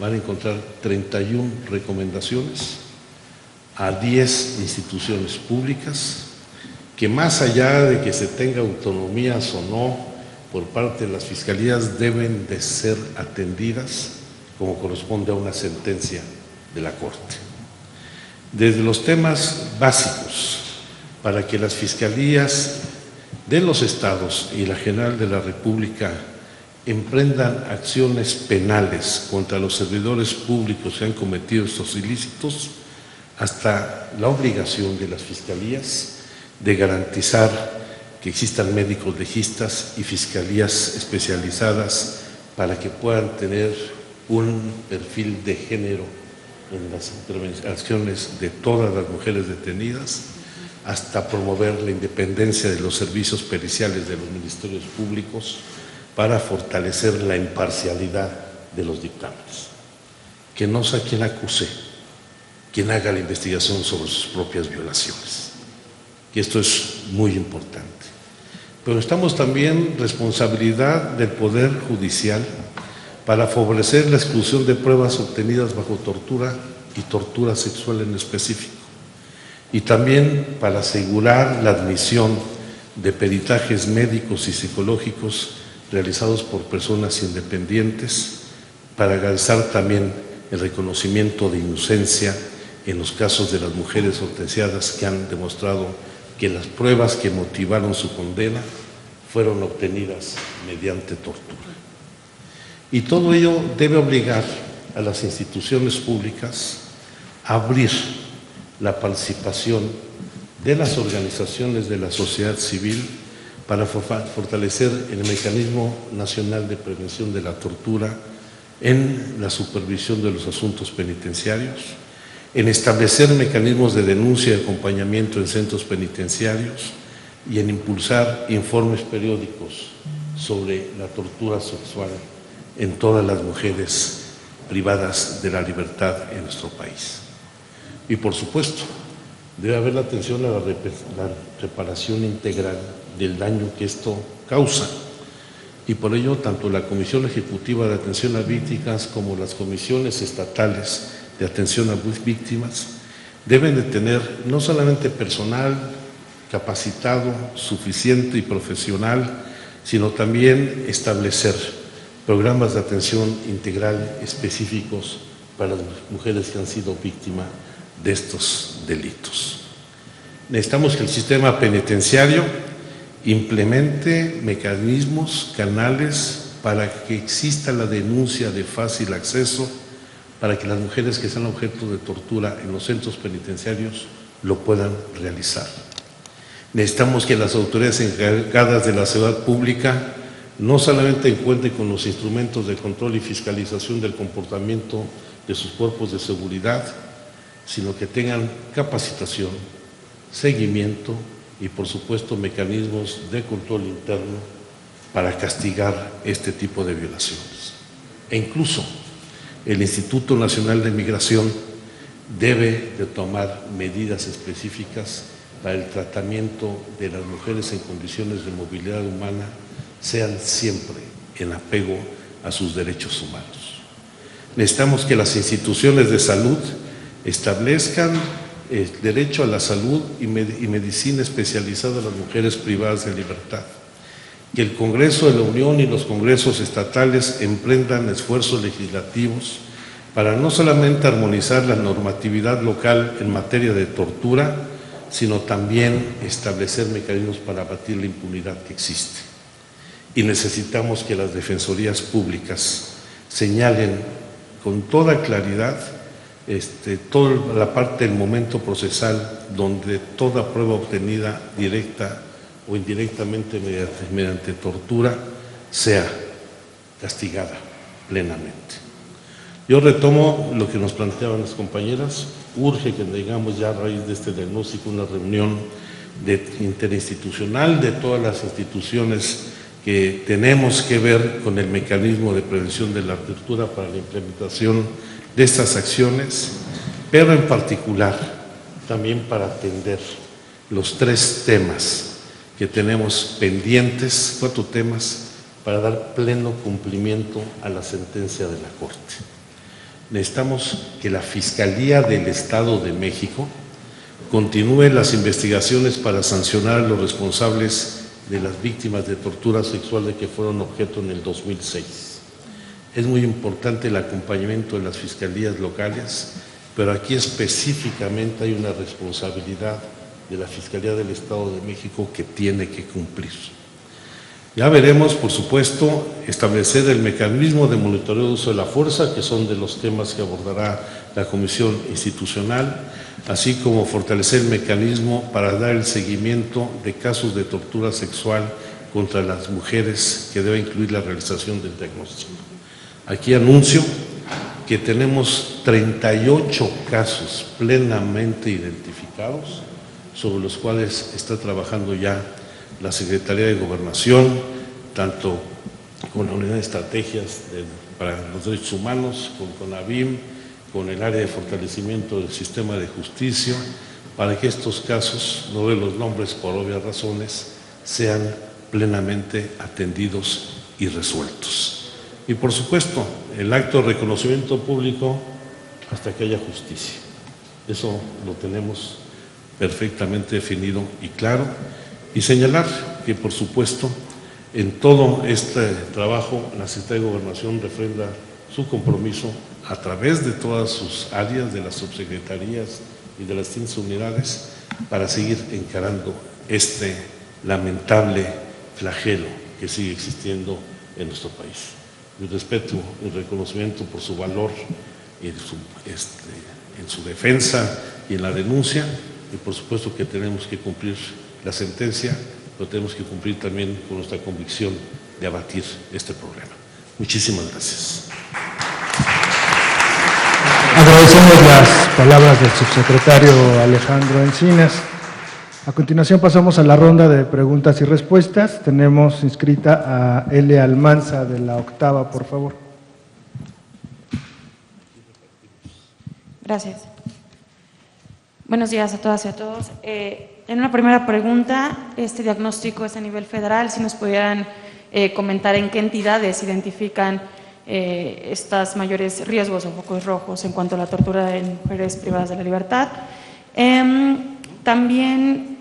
van a encontrar 31 recomendaciones a 10 instituciones públicas que, más allá de que se tenga autonomías o no por parte de las fiscalías, deben de ser atendidas como corresponde a una sentencia de la Corte. Desde los temas básicos para que las fiscalías de los estados y la General de la República emprendan acciones penales contra los servidores públicos que han cometido estos ilícitos, hasta la obligación de las fiscalías de garantizar que existan médicos legistas y fiscalías especializadas para que puedan tener un perfil de género en las intervenciones de todas las mujeres detenidas, hasta promover la independencia de los servicios periciales de los ministerios públicos para fortalecer la imparcialidad de los dictámenes. Que no sea quien acuse, quien haga la investigación sobre sus propias violaciones. Y esto es muy importante. Pero estamos también responsabilidad del Poder Judicial para favorecer la exclusión de pruebas obtenidas bajo tortura y tortura sexual en específico. Y también para asegurar la admisión de peritajes médicos y psicológicos realizados por personas independientes, para garantizar también el reconocimiento de inocencia en los casos de las mujeres sentenciadas que han demostrado que las pruebas que motivaron su condena fueron obtenidas mediante tortura. Y todo ello debe obligar a las instituciones públicas a abrir la participación de las organizaciones de la sociedad civil para fortalecer el Mecanismo Nacional de Prevención de la Tortura en la supervisión de los asuntos penitenciarios, en establecer mecanismos de denuncia y acompañamiento en centros penitenciarios y en impulsar informes periódicos sobre la tortura sexual en todas las mujeres privadas de la libertad en nuestro país. Y por supuesto, debe haber la atención a la reparación integral del daño que esto causa. Y por ello, tanto la Comisión Ejecutiva de Atención a Víctimas como las comisiones estatales de atención a víctimas deben de tener no solamente personal capacitado, suficiente y profesional, sino también establecer programas de atención integral específicos para las mujeres que han sido víctimas de estos delitos. Necesitamos que el sistema penitenciario implemente mecanismos, canales para que exista la denuncia de fácil acceso, para que las mujeres que sean objeto de tortura en los centros penitenciarios lo puedan realizar. Necesitamos que las autoridades encargadas de la seguridad pública no solamente cuenten con los instrumentos de control y fiscalización del comportamiento de sus cuerpos de seguridad, sino que tengan capacitación, seguimiento y, por supuesto, mecanismos de control interno para castigar este tipo de violaciones. E incluso el Instituto Nacional de Migración debe de tomar medidas específicas para el tratamiento de las mujeres en condiciones de movilidad humana, sean siempre en apego a sus derechos humanos. Necesitamos que las instituciones de salud establezcan el derecho a la salud y medicina especializada a las mujeres privadas de libertad. Que el Congreso de la Unión y los congresos estatales emprendan esfuerzos legislativos para no solamente armonizar la normatividad local en materia de tortura, sino también establecer mecanismos para abatir la impunidad que existe. Y necesitamos que las defensorías públicas señalen con toda claridad toda la parte del momento procesal donde toda prueba obtenida directa o indirectamente mediante tortura sea castigada plenamente. Yo retomo lo que nos planteaban las compañeras. Urge que tengamos ya a raíz de este diagnóstico una reunión interinstitucional de todas las instituciones que tenemos que ver con el mecanismo de prevención de la tortura para la implementación de estas acciones, pero en particular también para atender los 3 temas que tenemos pendientes, 4 temas para dar pleno cumplimiento a la sentencia de la Corte. Necesitamos que la Fiscalía del Estado de México continúe las investigaciones para sancionar a los responsables de las víctimas de tortura sexual de que fueron objeto en el 2006. Es muy importante el acompañamiento de las fiscalías locales, pero aquí específicamente hay una responsabilidad de la Fiscalía del Estado de México que tiene que cumplir. Ya veremos, por supuesto, establecer el mecanismo de monitoreo de uso de la fuerza, que son de los temas que abordará la Comisión Institucional, así como fortalecer el mecanismo para dar el seguimiento de casos de tortura sexual contra las mujeres, que debe incluir la realización del diagnóstico. Aquí anuncio que tenemos 38 casos plenamente identificados, sobre los cuales está trabajando ya la Secretaría de Gobernación, tanto con la Unidad de Estrategias para los Derechos Humanos, con CONAVIM con el área de fortalecimiento del sistema de justicia para que estos casos, no de los nombres por obvias razones, sean plenamente atendidos y resueltos. Y por supuesto, el acto de reconocimiento público hasta que haya justicia. Eso lo tenemos perfectamente definido y claro. Y señalar que, por supuesto, en todo este trabajo, la Secretaría de Gobernación refrenda su compromiso a través de todas sus áreas, de las subsecretarías y de las distintas unidades, para seguir encarando este lamentable flagelo que sigue existiendo en nuestro país. Mi respeto y reconocimiento por su valor en su defensa y en la denuncia, y por supuesto que tenemos que cumplir la sentencia, pero tenemos que cumplir también con nuestra convicción de abatir este problema. Muchísimas gracias. Agradecemos las palabras del subsecretario Alejandro Encinas. A continuación pasamos a la ronda de preguntas y respuestas. Tenemos inscrita a L. Almanza de la Octava, por favor. Gracias. Buenos días a todas y a todos. En una primera pregunta, este diagnóstico es a nivel federal. Si nos pudieran comentar en qué entidades identifican estos mayores riesgos o focos rojos en cuanto a la tortura de mujeres privadas de la libertad. También,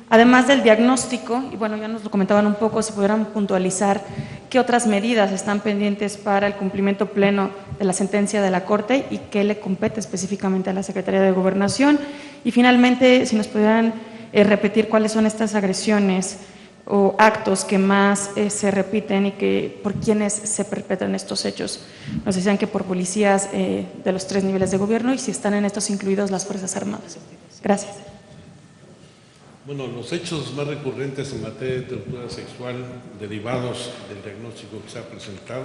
además del diagnóstico, y bueno, ya nos lo comentaban un poco, si pudieran puntualizar qué otras medidas están pendientes para el cumplimiento pleno de la sentencia de la Corte y qué le compete específicamente a la Secretaría de Gobernación. Y finalmente, si nos pudieran repetir cuáles son estas agresiones o actos que más se repiten y que por quiénes se perpetran estos hechos. Nos decían que por policías de los 3 niveles de gobierno, y si están en estos incluidos las Fuerzas Armadas. Gracias. Bueno, los hechos más recurrentes en materia de tortura sexual derivados del diagnóstico que se ha presentado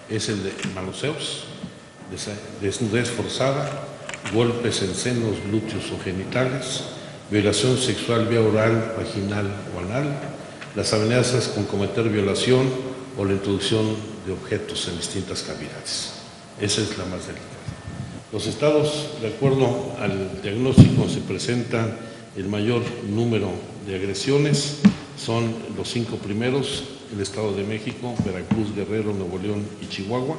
es el de manoseos, desnudez forzada, golpes en senos, glúteos o genitales, violación sexual vía oral, vaginal o anal, las amenazas con cometer violación o la introducción de objetos en distintas cavidades. Esa es la más delicada. Los estados, de acuerdo al diagnóstico, se presentan el mayor número de agresiones, son los 5 primeros, el Estado de México, Veracruz, Guerrero, Nuevo León y Chihuahua.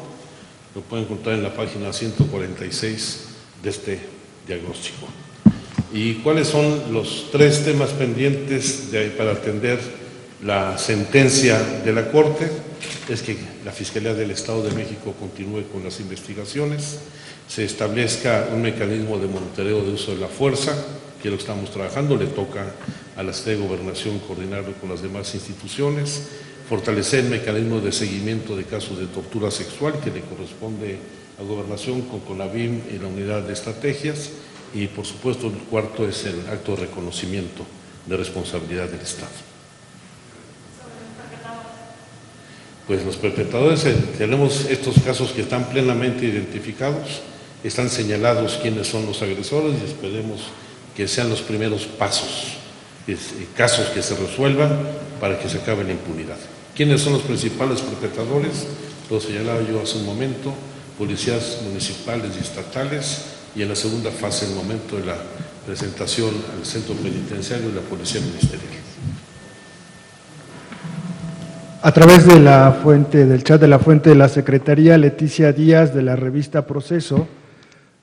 Lo pueden encontrar en la página 146 de este diagnóstico. ¿Y cuáles son los 3 temas pendientes para atender la sentencia de la Corte? Es que la Fiscalía del Estado de México continúe con las investigaciones, se establezca un mecanismo de monitoreo de uso de la fuerza, que lo estamos trabajando, le toca a la Secretaría de Gobernación coordinarlo con las demás instituciones, fortalecer el mecanismo de seguimiento de casos de tortura sexual que le corresponde a Gobernación con CONAVIM y la unidad de estrategias, y por supuesto el cuarto es el acto de reconocimiento de responsabilidad del Estado. Pues los perpetradores, tenemos estos casos que están plenamente identificados, están señalados quiénes son los agresores y esperemos que sean los primeros pasos, casos que se resuelvan para que se acabe la impunidad. ¿Quiénes son los principales perpetradores? Lo señalaba yo hace un momento, policías municipales y estatales, y en la segunda fase, el momento de la presentación al centro penitenciario de la Policía Ministerial. A través de la fuente, del chat de la fuente de la Secretaría, Leticia Díaz, de la revista Proceso,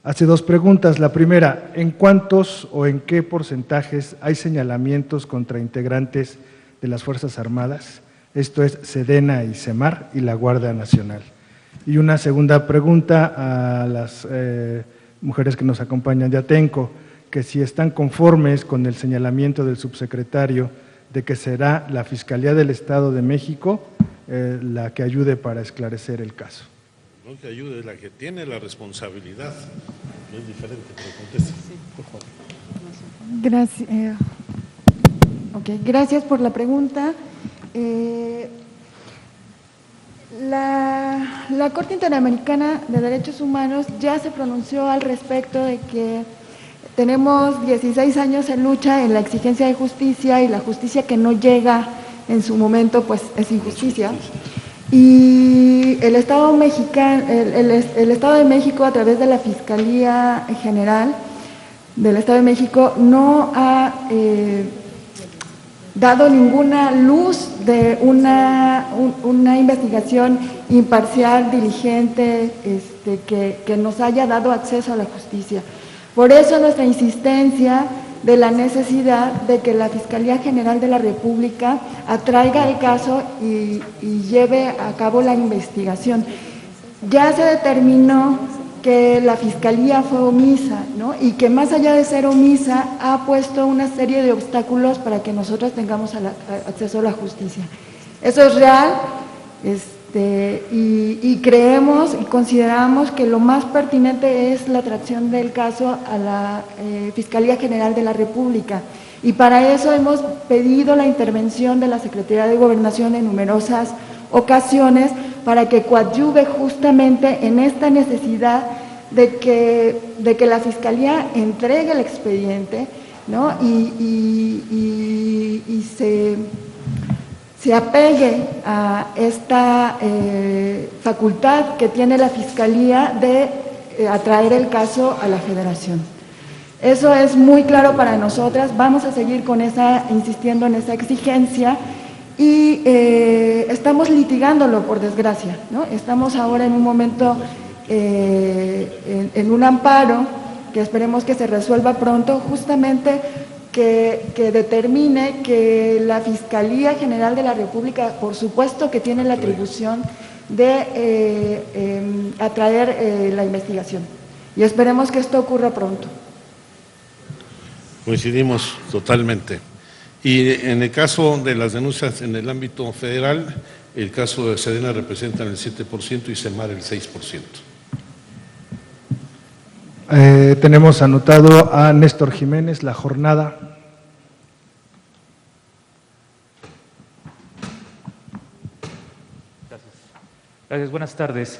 hace 2 preguntas. La primera, ¿en cuántos o en qué porcentajes hay señalamientos contra integrantes de las Fuerzas Armadas? Esto es Sedena y Semar y la Guardia Nacional. Y una segunda pregunta a las mujeres que nos acompañan de Atenco, que si están conformes con el señalamiento del subsecretario de que será la Fiscalía del Estado de México la que ayude para esclarecer el caso. No que ayude, la que tiene la responsabilidad. No es diferente, pero conteste, por favor. Gracias. Gracias por la pregunta. La Corte Interamericana de Derechos Humanos ya se pronunció al respecto de que tenemos 16 años en lucha en la exigencia de justicia, y la justicia que no llega en su momento pues es injusticia. Y el Estado mexicano, el Estado de México, a través de la Fiscalía General del Estado de México, no ha dado ninguna luz de una investigación imparcial, diligente, que nos haya dado acceso a la justicia. Por eso nuestra insistencia de la necesidad de que la Fiscalía General de la República atraiga el caso y lleve a cabo la investigación. Ya se determinó que la Fiscalía fue omisa, ¿no? Y que más allá de ser omisa, ha puesto una serie de obstáculos para que nosotros tengamos acceso a la justicia. Eso es real, y creemos y consideramos que lo más pertinente es la atracción del caso a la Fiscalía General de la República. Y para eso hemos pedido la intervención de la Secretaría de Gobernación en numerosas ocasiones para que coadyuve justamente en esta necesidad de que la Fiscalía entregue el expediente, ¿no? y se apegue a esta facultad que tiene la Fiscalía de atraer el caso a la Federación. Eso es muy claro para nosotras, vamos a seguir insistiendo en esa exigencia y estamos litigándolo, por desgracia, ¿no? Estamos ahora en un momento, en un amparo que esperemos que se resuelva pronto, justamente que determine que la Fiscalía General de la República, por supuesto que tiene la atribución de atraer la investigación. Y esperemos que esto ocurra pronto. Coincidimos totalmente. Y en el caso de las denuncias en el ámbito federal, el caso de Sedena representa el 7% y Semar el 6%. Tenemos anotado a Néstor Jiménez, La Jornada. Gracias, buenas tardes.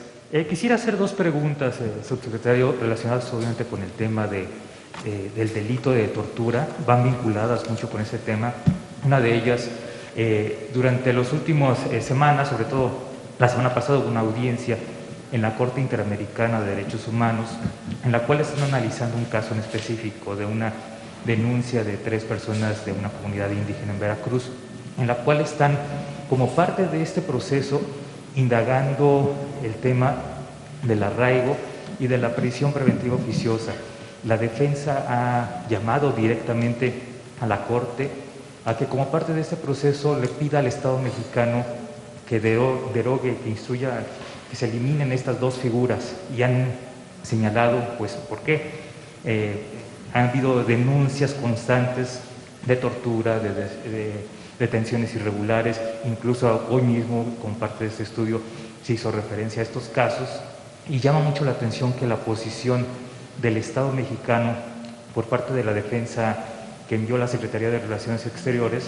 Quisiera hacer dos preguntas, subsecretario, relacionadas obviamente con el tema del delito de tortura. Van vinculadas mucho con ese tema. Una de ellas, durante las últimas semanas, sobre todo la semana pasada, hubo una audiencia en la Corte Interamericana de Derechos Humanos, en la cual están analizando un caso en específico de una denuncia de 3 personas de una comunidad indígena en Veracruz, en la cual están, como parte de este proceso, indagando el tema del arraigo y de la prisión preventiva oficiosa. La defensa ha llamado directamente a la Corte a que, como parte de este proceso, le pida al Estado mexicano que derogue, que instruya, que se eliminen estas 2 figuras, y han señalado, pues, por qué. Han habido denuncias constantes de tortura, de detenciones irregulares, incluso hoy mismo, como parte de este estudio, se hizo referencia a estos casos, y llama mucho la atención que la posición del Estado mexicano, por parte de la defensa que envió la Secretaría de Relaciones Exteriores,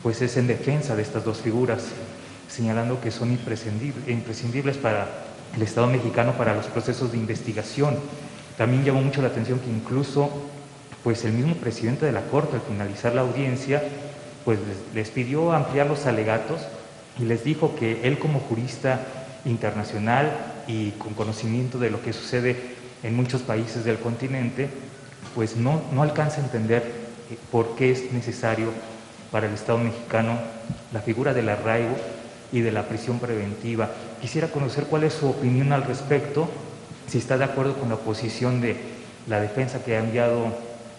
pues es en defensa de estas 2 figuras, señalando que son imprescindibles para el Estado mexicano para los procesos de investigación. También llamó mucho la atención que incluso, pues, el mismo presidente de la Corte, al finalizar la audiencia, pues les pidió ampliar los alegatos y les dijo que él, como jurista internacional y con conocimiento de lo que sucede en muchos países del continente, pues no alcanza a entender por qué es necesario para el Estado mexicano la figura del arraigo y de la prisión preventiva. Quisiera conocer cuál es su opinión al respecto, si está de acuerdo con la posición de la defensa que ha enviado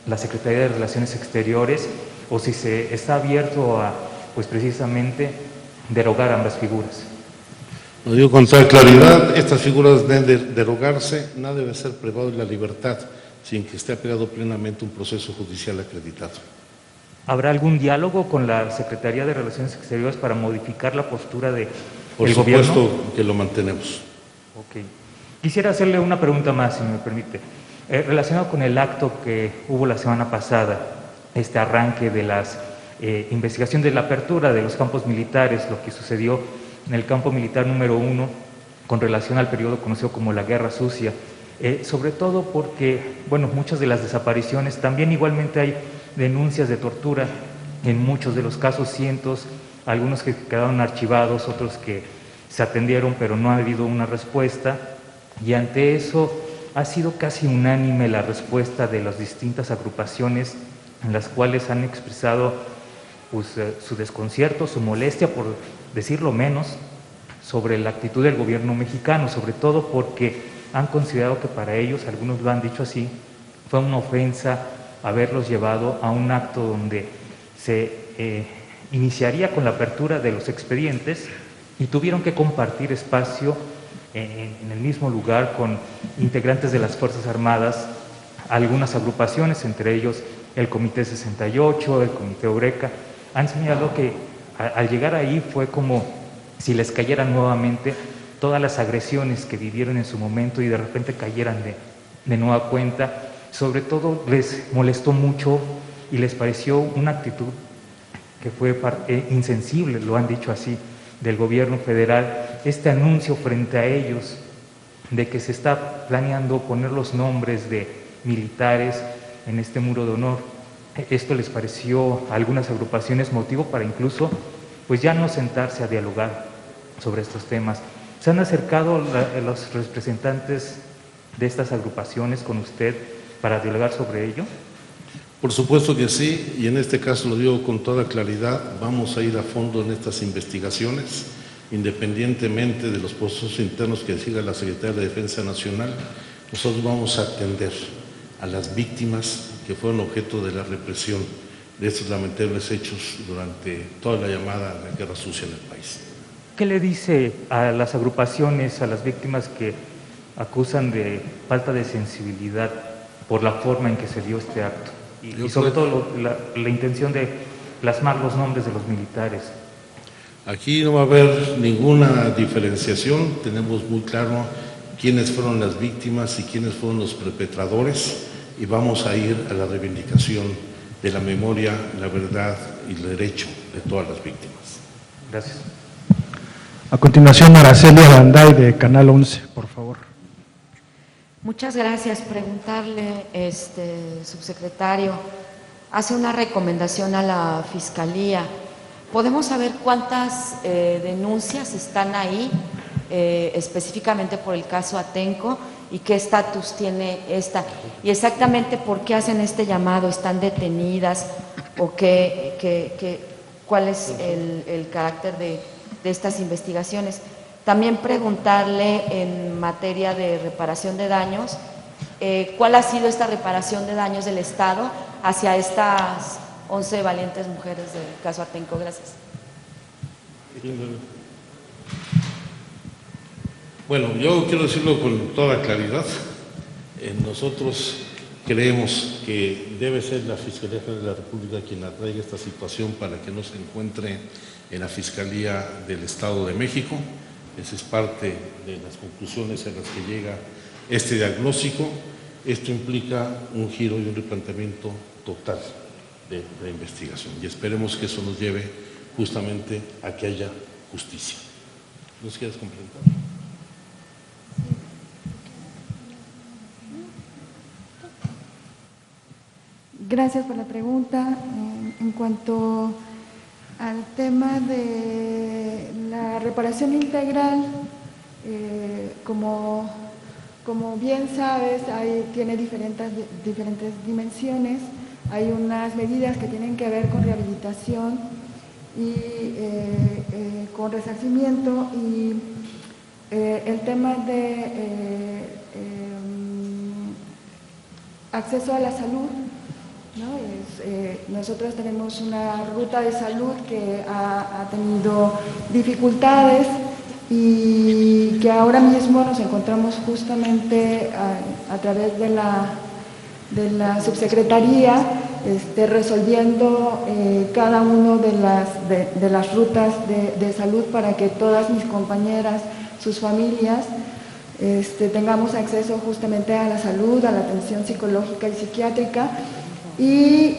la Secretaría de Relaciones Exteriores, o si se está abierto a, pues, precisamente, derogar ambas figuras. Lo digo con toda claridad, estas figuras deben de derogarse, nada debe ser privado de la libertad sin que esté apegado plenamente a un proceso judicial acreditado. ¿Habrá algún diálogo con la Secretaría de Relaciones Exteriores para modificar la postura del gobierno? Por supuesto que lo mantenemos. Ok. Quisiera hacerle una pregunta más, si me permite. Relacionado con el acto que hubo la semana pasada, este arranque de las investigación de la apertura de los campos militares, lo que sucedió en el campo militar número 1 con relación al periodo conocido como la Guerra Sucia, sobre todo porque, bueno, muchas de las desapariciones, también igualmente hay denuncias de tortura, en muchos de los casos cientos, algunos que quedaron archivados, otros que se atendieron, pero no ha habido una respuesta, y ante eso ha sido casi unánime la respuesta de las distintas agrupaciones, en las cuales han expresado pues, su desconcierto, su molestia, por decirlo menos, sobre la actitud del gobierno mexicano, sobre todo porque han considerado que para ellos, algunos lo han dicho así, fue una ofensa haberlos llevado a un acto donde se iniciaría con la apertura de los expedientes y tuvieron que compartir espacio en el mismo lugar con integrantes de las Fuerzas Armadas, algunas agrupaciones, entre ellos el Comité 68, el Comité Eureka, han señalado que al llegar ahí fue como si les cayeran nuevamente todas las agresiones que vivieron en su momento y de repente cayeran de nueva cuenta. Sobre todo les molestó mucho y les pareció una actitud que fue insensible, lo han dicho así, del gobierno federal, este anuncio frente a ellos de que se está planeando poner los nombres de militares en este muro de honor. Esto les pareció a algunas agrupaciones motivo para incluso pues ya no sentarse a dialogar sobre estos temas. ¿Se han acercado los representantes de estas agrupaciones con usted para dialogar sobre ello? Por supuesto que sí, y en este caso lo digo con toda claridad, vamos a ir a fondo en estas investigaciones, independientemente de los procesos internos que siga la Secretaría de Defensa Nacional. Nosotros vamos a atender a las víctimas que fueron objeto de la represión de estos lamentables hechos durante toda la llamada guerra sucia en el país. ¿Qué le dice a las agrupaciones, a las víctimas que acusan de falta de sensibilidad por la forma en que se dio este acto? Y sobre todo la intención de plasmar los nombres de los militares. Aquí no va a haber ninguna diferenciación, tenemos muy claro quiénes fueron las víctimas y quiénes fueron los perpetradores, y vamos a ir a la reivindicación de la memoria, la verdad y el derecho de todas las víctimas. Gracias. A continuación, Araceli Aranday, de Canal 11, por favor. Muchas gracias. Preguntarle, subsecretario, hace una recomendación a la Fiscalía. ¿Podemos saber cuántas denuncias están ahí, específicamente por el caso Atenco, y qué estatus tiene esta? Y exactamente por qué hacen este llamado, ¿están detenidas o cuál es el carácter de estas investigaciones? También preguntarle en materia de reparación de daños, ¿cuál ha sido esta reparación de daños del Estado hacia estas 11 valientes mujeres del caso Atenco? Gracias. Bueno, yo quiero decirlo con toda claridad. Nosotros creemos que debe ser la Fiscalía General de la República quien atraiga esta situación para que no se encuentre en la Fiscalía del Estado de México. Esa es parte de las conclusiones a las que llega este diagnóstico. Esto implica un giro y un replanteamiento total de la investigación, y esperemos que eso nos lleve justamente a que haya justicia. ¿Nos quieres complementar? Gracias por la pregunta. En cuanto al tema de la reparación integral, como bien sabes, tiene diferentes dimensiones. Hay unas medidas que tienen que ver con rehabilitación y con resarcimiento, y el tema de acceso a la salud, ¿no? Nosotros tenemos una ruta de salud que ha tenido dificultades y que ahora mismo nos encontramos justamente a través de la subsecretaría resolviendo cada una de las rutas de salud para que todas mis compañeras, sus familias, tengamos acceso justamente a la salud, a la atención psicológica y psiquiátrica, y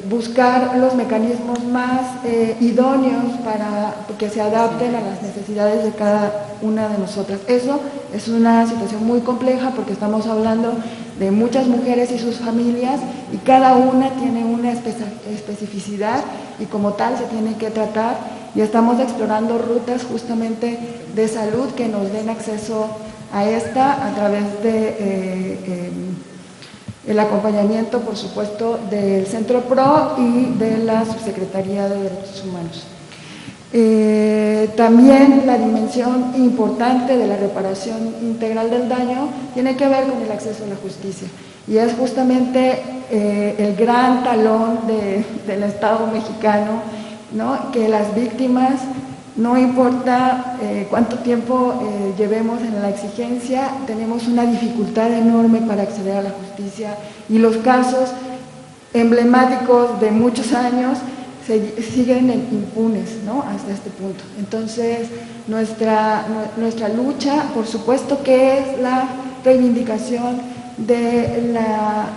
buscar los mecanismos más idóneos para que se adapten a las necesidades de cada una de nosotras. Eso es una situación muy compleja porque estamos hablando de muchas mujeres y sus familias, y cada una tiene una especificidad y como tal se tiene que tratar y estamos explorando rutas justamente de salud que nos den acceso a esta a través de el acompañamiento, por supuesto, del Centro PRO y de la Subsecretaría de Derechos Humanos. También la dimensión importante de la reparación integral del daño tiene que ver con el acceso a la justicia, y es justamente el gran talón del Estado mexicano, ¿no? Que las víctimas, no importa cuánto tiempo llevemos en la exigencia, tenemos una dificultad enorme para acceder a la justicia, y los casos emblemáticos de muchos años siguen impunes, ¿no? Hasta este punto. Entonces, nuestra lucha, por supuesto que es la reivindicación de la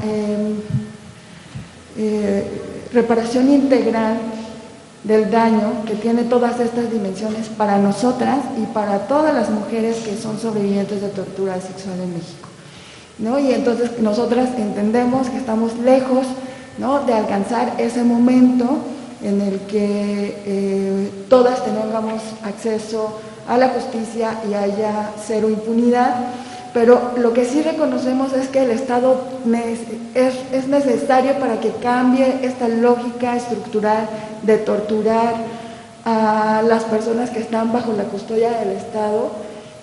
reparación integral del daño, que tiene todas estas dimensiones para nosotras y para todas las mujeres que son sobrevivientes de tortura sexual en México, ¿no? Y entonces nosotras entendemos que estamos lejos, ¿no?, de alcanzar ese momento en el que todas tengamos acceso a la justicia y haya cero impunidad, pero lo que sí reconocemos es que el Estado es necesario para que cambie esta lógica estructural de torturar a las personas que están bajo la custodia del Estado,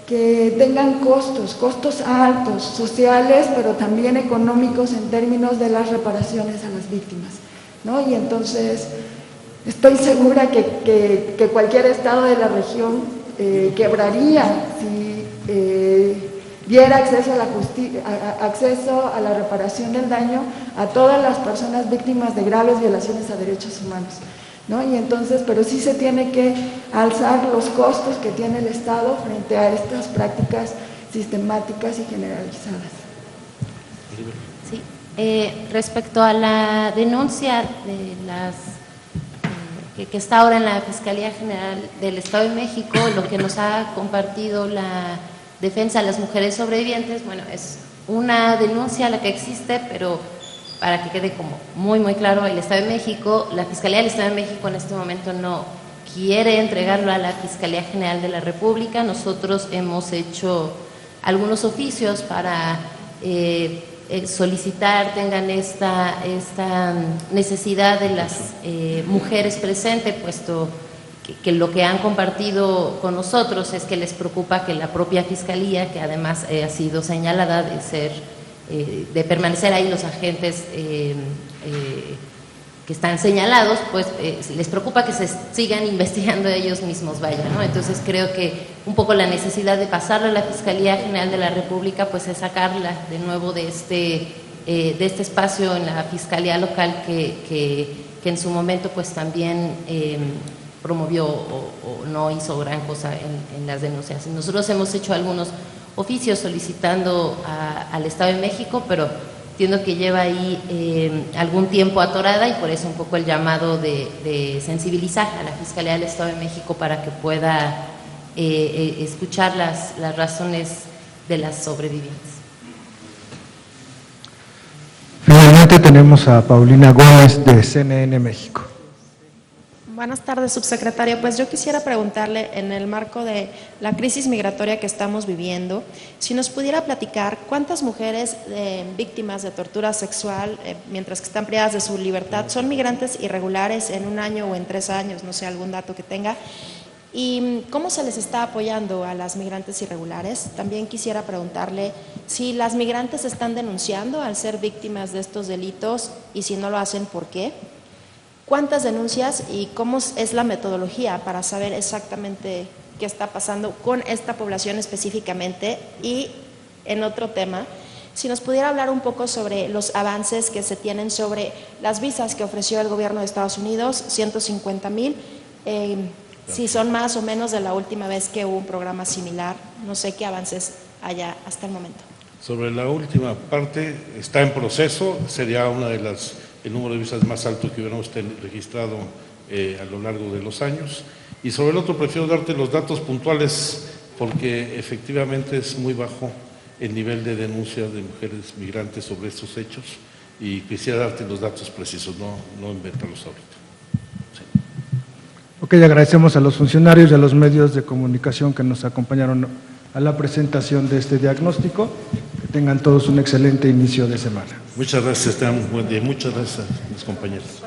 que tengan costos altos, sociales, pero también económicos en términos de las reparaciones a las víctimas, ¿no? Y entonces estoy segura que cualquier Estado de la región quebraría si diera acceso a la reparación del daño a todas las personas víctimas de graves violaciones a derechos humanos, ¿no? Y entonces, pero sí se tiene que alzar los costos que tiene el Estado frente a estas prácticas sistemáticas y generalizadas. Sí, respecto a la denuncia de que está ahora en la Fiscalía General del Estado de México, lo que nos ha compartido la defensa de las mujeres sobrevivientes, bueno, es una denuncia la que existe, pero para que quede como muy claro, el Estado de México, la Fiscalía del Estado de México en este momento no quiere entregarlo a la Fiscalía General de la República. Nosotros hemos hecho algunos oficios para solicitar, tengan esta necesidad de las mujeres presentes, puesto que lo que han compartido con nosotros es que les preocupa que la propia Fiscalía, que además ha sido señalada de permanecer ahí los agentes que están señalados, pues les preocupa que se sigan investigando ellos mismos, vaya, ¿no? Entonces creo que un poco la necesidad de pasarla a la Fiscalía General de la República, pues es sacarla de nuevo de este espacio en la Fiscalía local que en su momento pues también promovió o no hizo gran cosa en las denuncias. Nosotros hemos hecho algunos oficios solicitando al Estado de México, pero entiendo que lleva ahí algún tiempo atorada, y por eso un poco el llamado de sensibilizar a la Fiscalía del Estado de México para que pueda escuchar las razones de las sobrevivientes. Finalmente tenemos a Paulina Gómez de CNN México. Buenas tardes, subsecretario. Pues yo quisiera preguntarle, en el marco de la crisis migratoria que estamos viviendo, si nos pudiera platicar cuántas mujeres víctimas de tortura sexual, mientras que están privadas de su libertad, son migrantes irregulares en un año o en 3 años, no sé, algún dato que tenga, y cómo se les está apoyando a las migrantes irregulares. También quisiera preguntarle si las migrantes están denunciando al ser víctimas de estos delitos, y si no lo hacen, ¿por qué? ¿Cuántas denuncias y cómo es la metodología para saber exactamente qué está pasando con esta población específicamente? Y en otro tema, si nos pudiera hablar un poco sobre los avances que se tienen sobre las visas que ofreció el gobierno de Estados Unidos, 150,000, si son más o menos de la última vez que hubo un programa similar, no sé qué avances haya hasta el momento. Sobre la última parte, está en proceso, sería el número de visas más alto que hubiéramos registrado a lo largo de los años. Y sobre el otro, prefiero darte los datos puntuales porque efectivamente es muy bajo el nivel de denuncia de mujeres migrantes sobre estos hechos, y quisiera darte los datos precisos, no inventarlos ahorita. Sí. Ok, agradecemos a los funcionarios y a los medios de comunicación que nos acompañaron a la presentación de este diagnóstico. Que tengan todos un excelente inicio de semana. Muchas gracias, tengan un buen día. Muchas gracias a mis compañeros.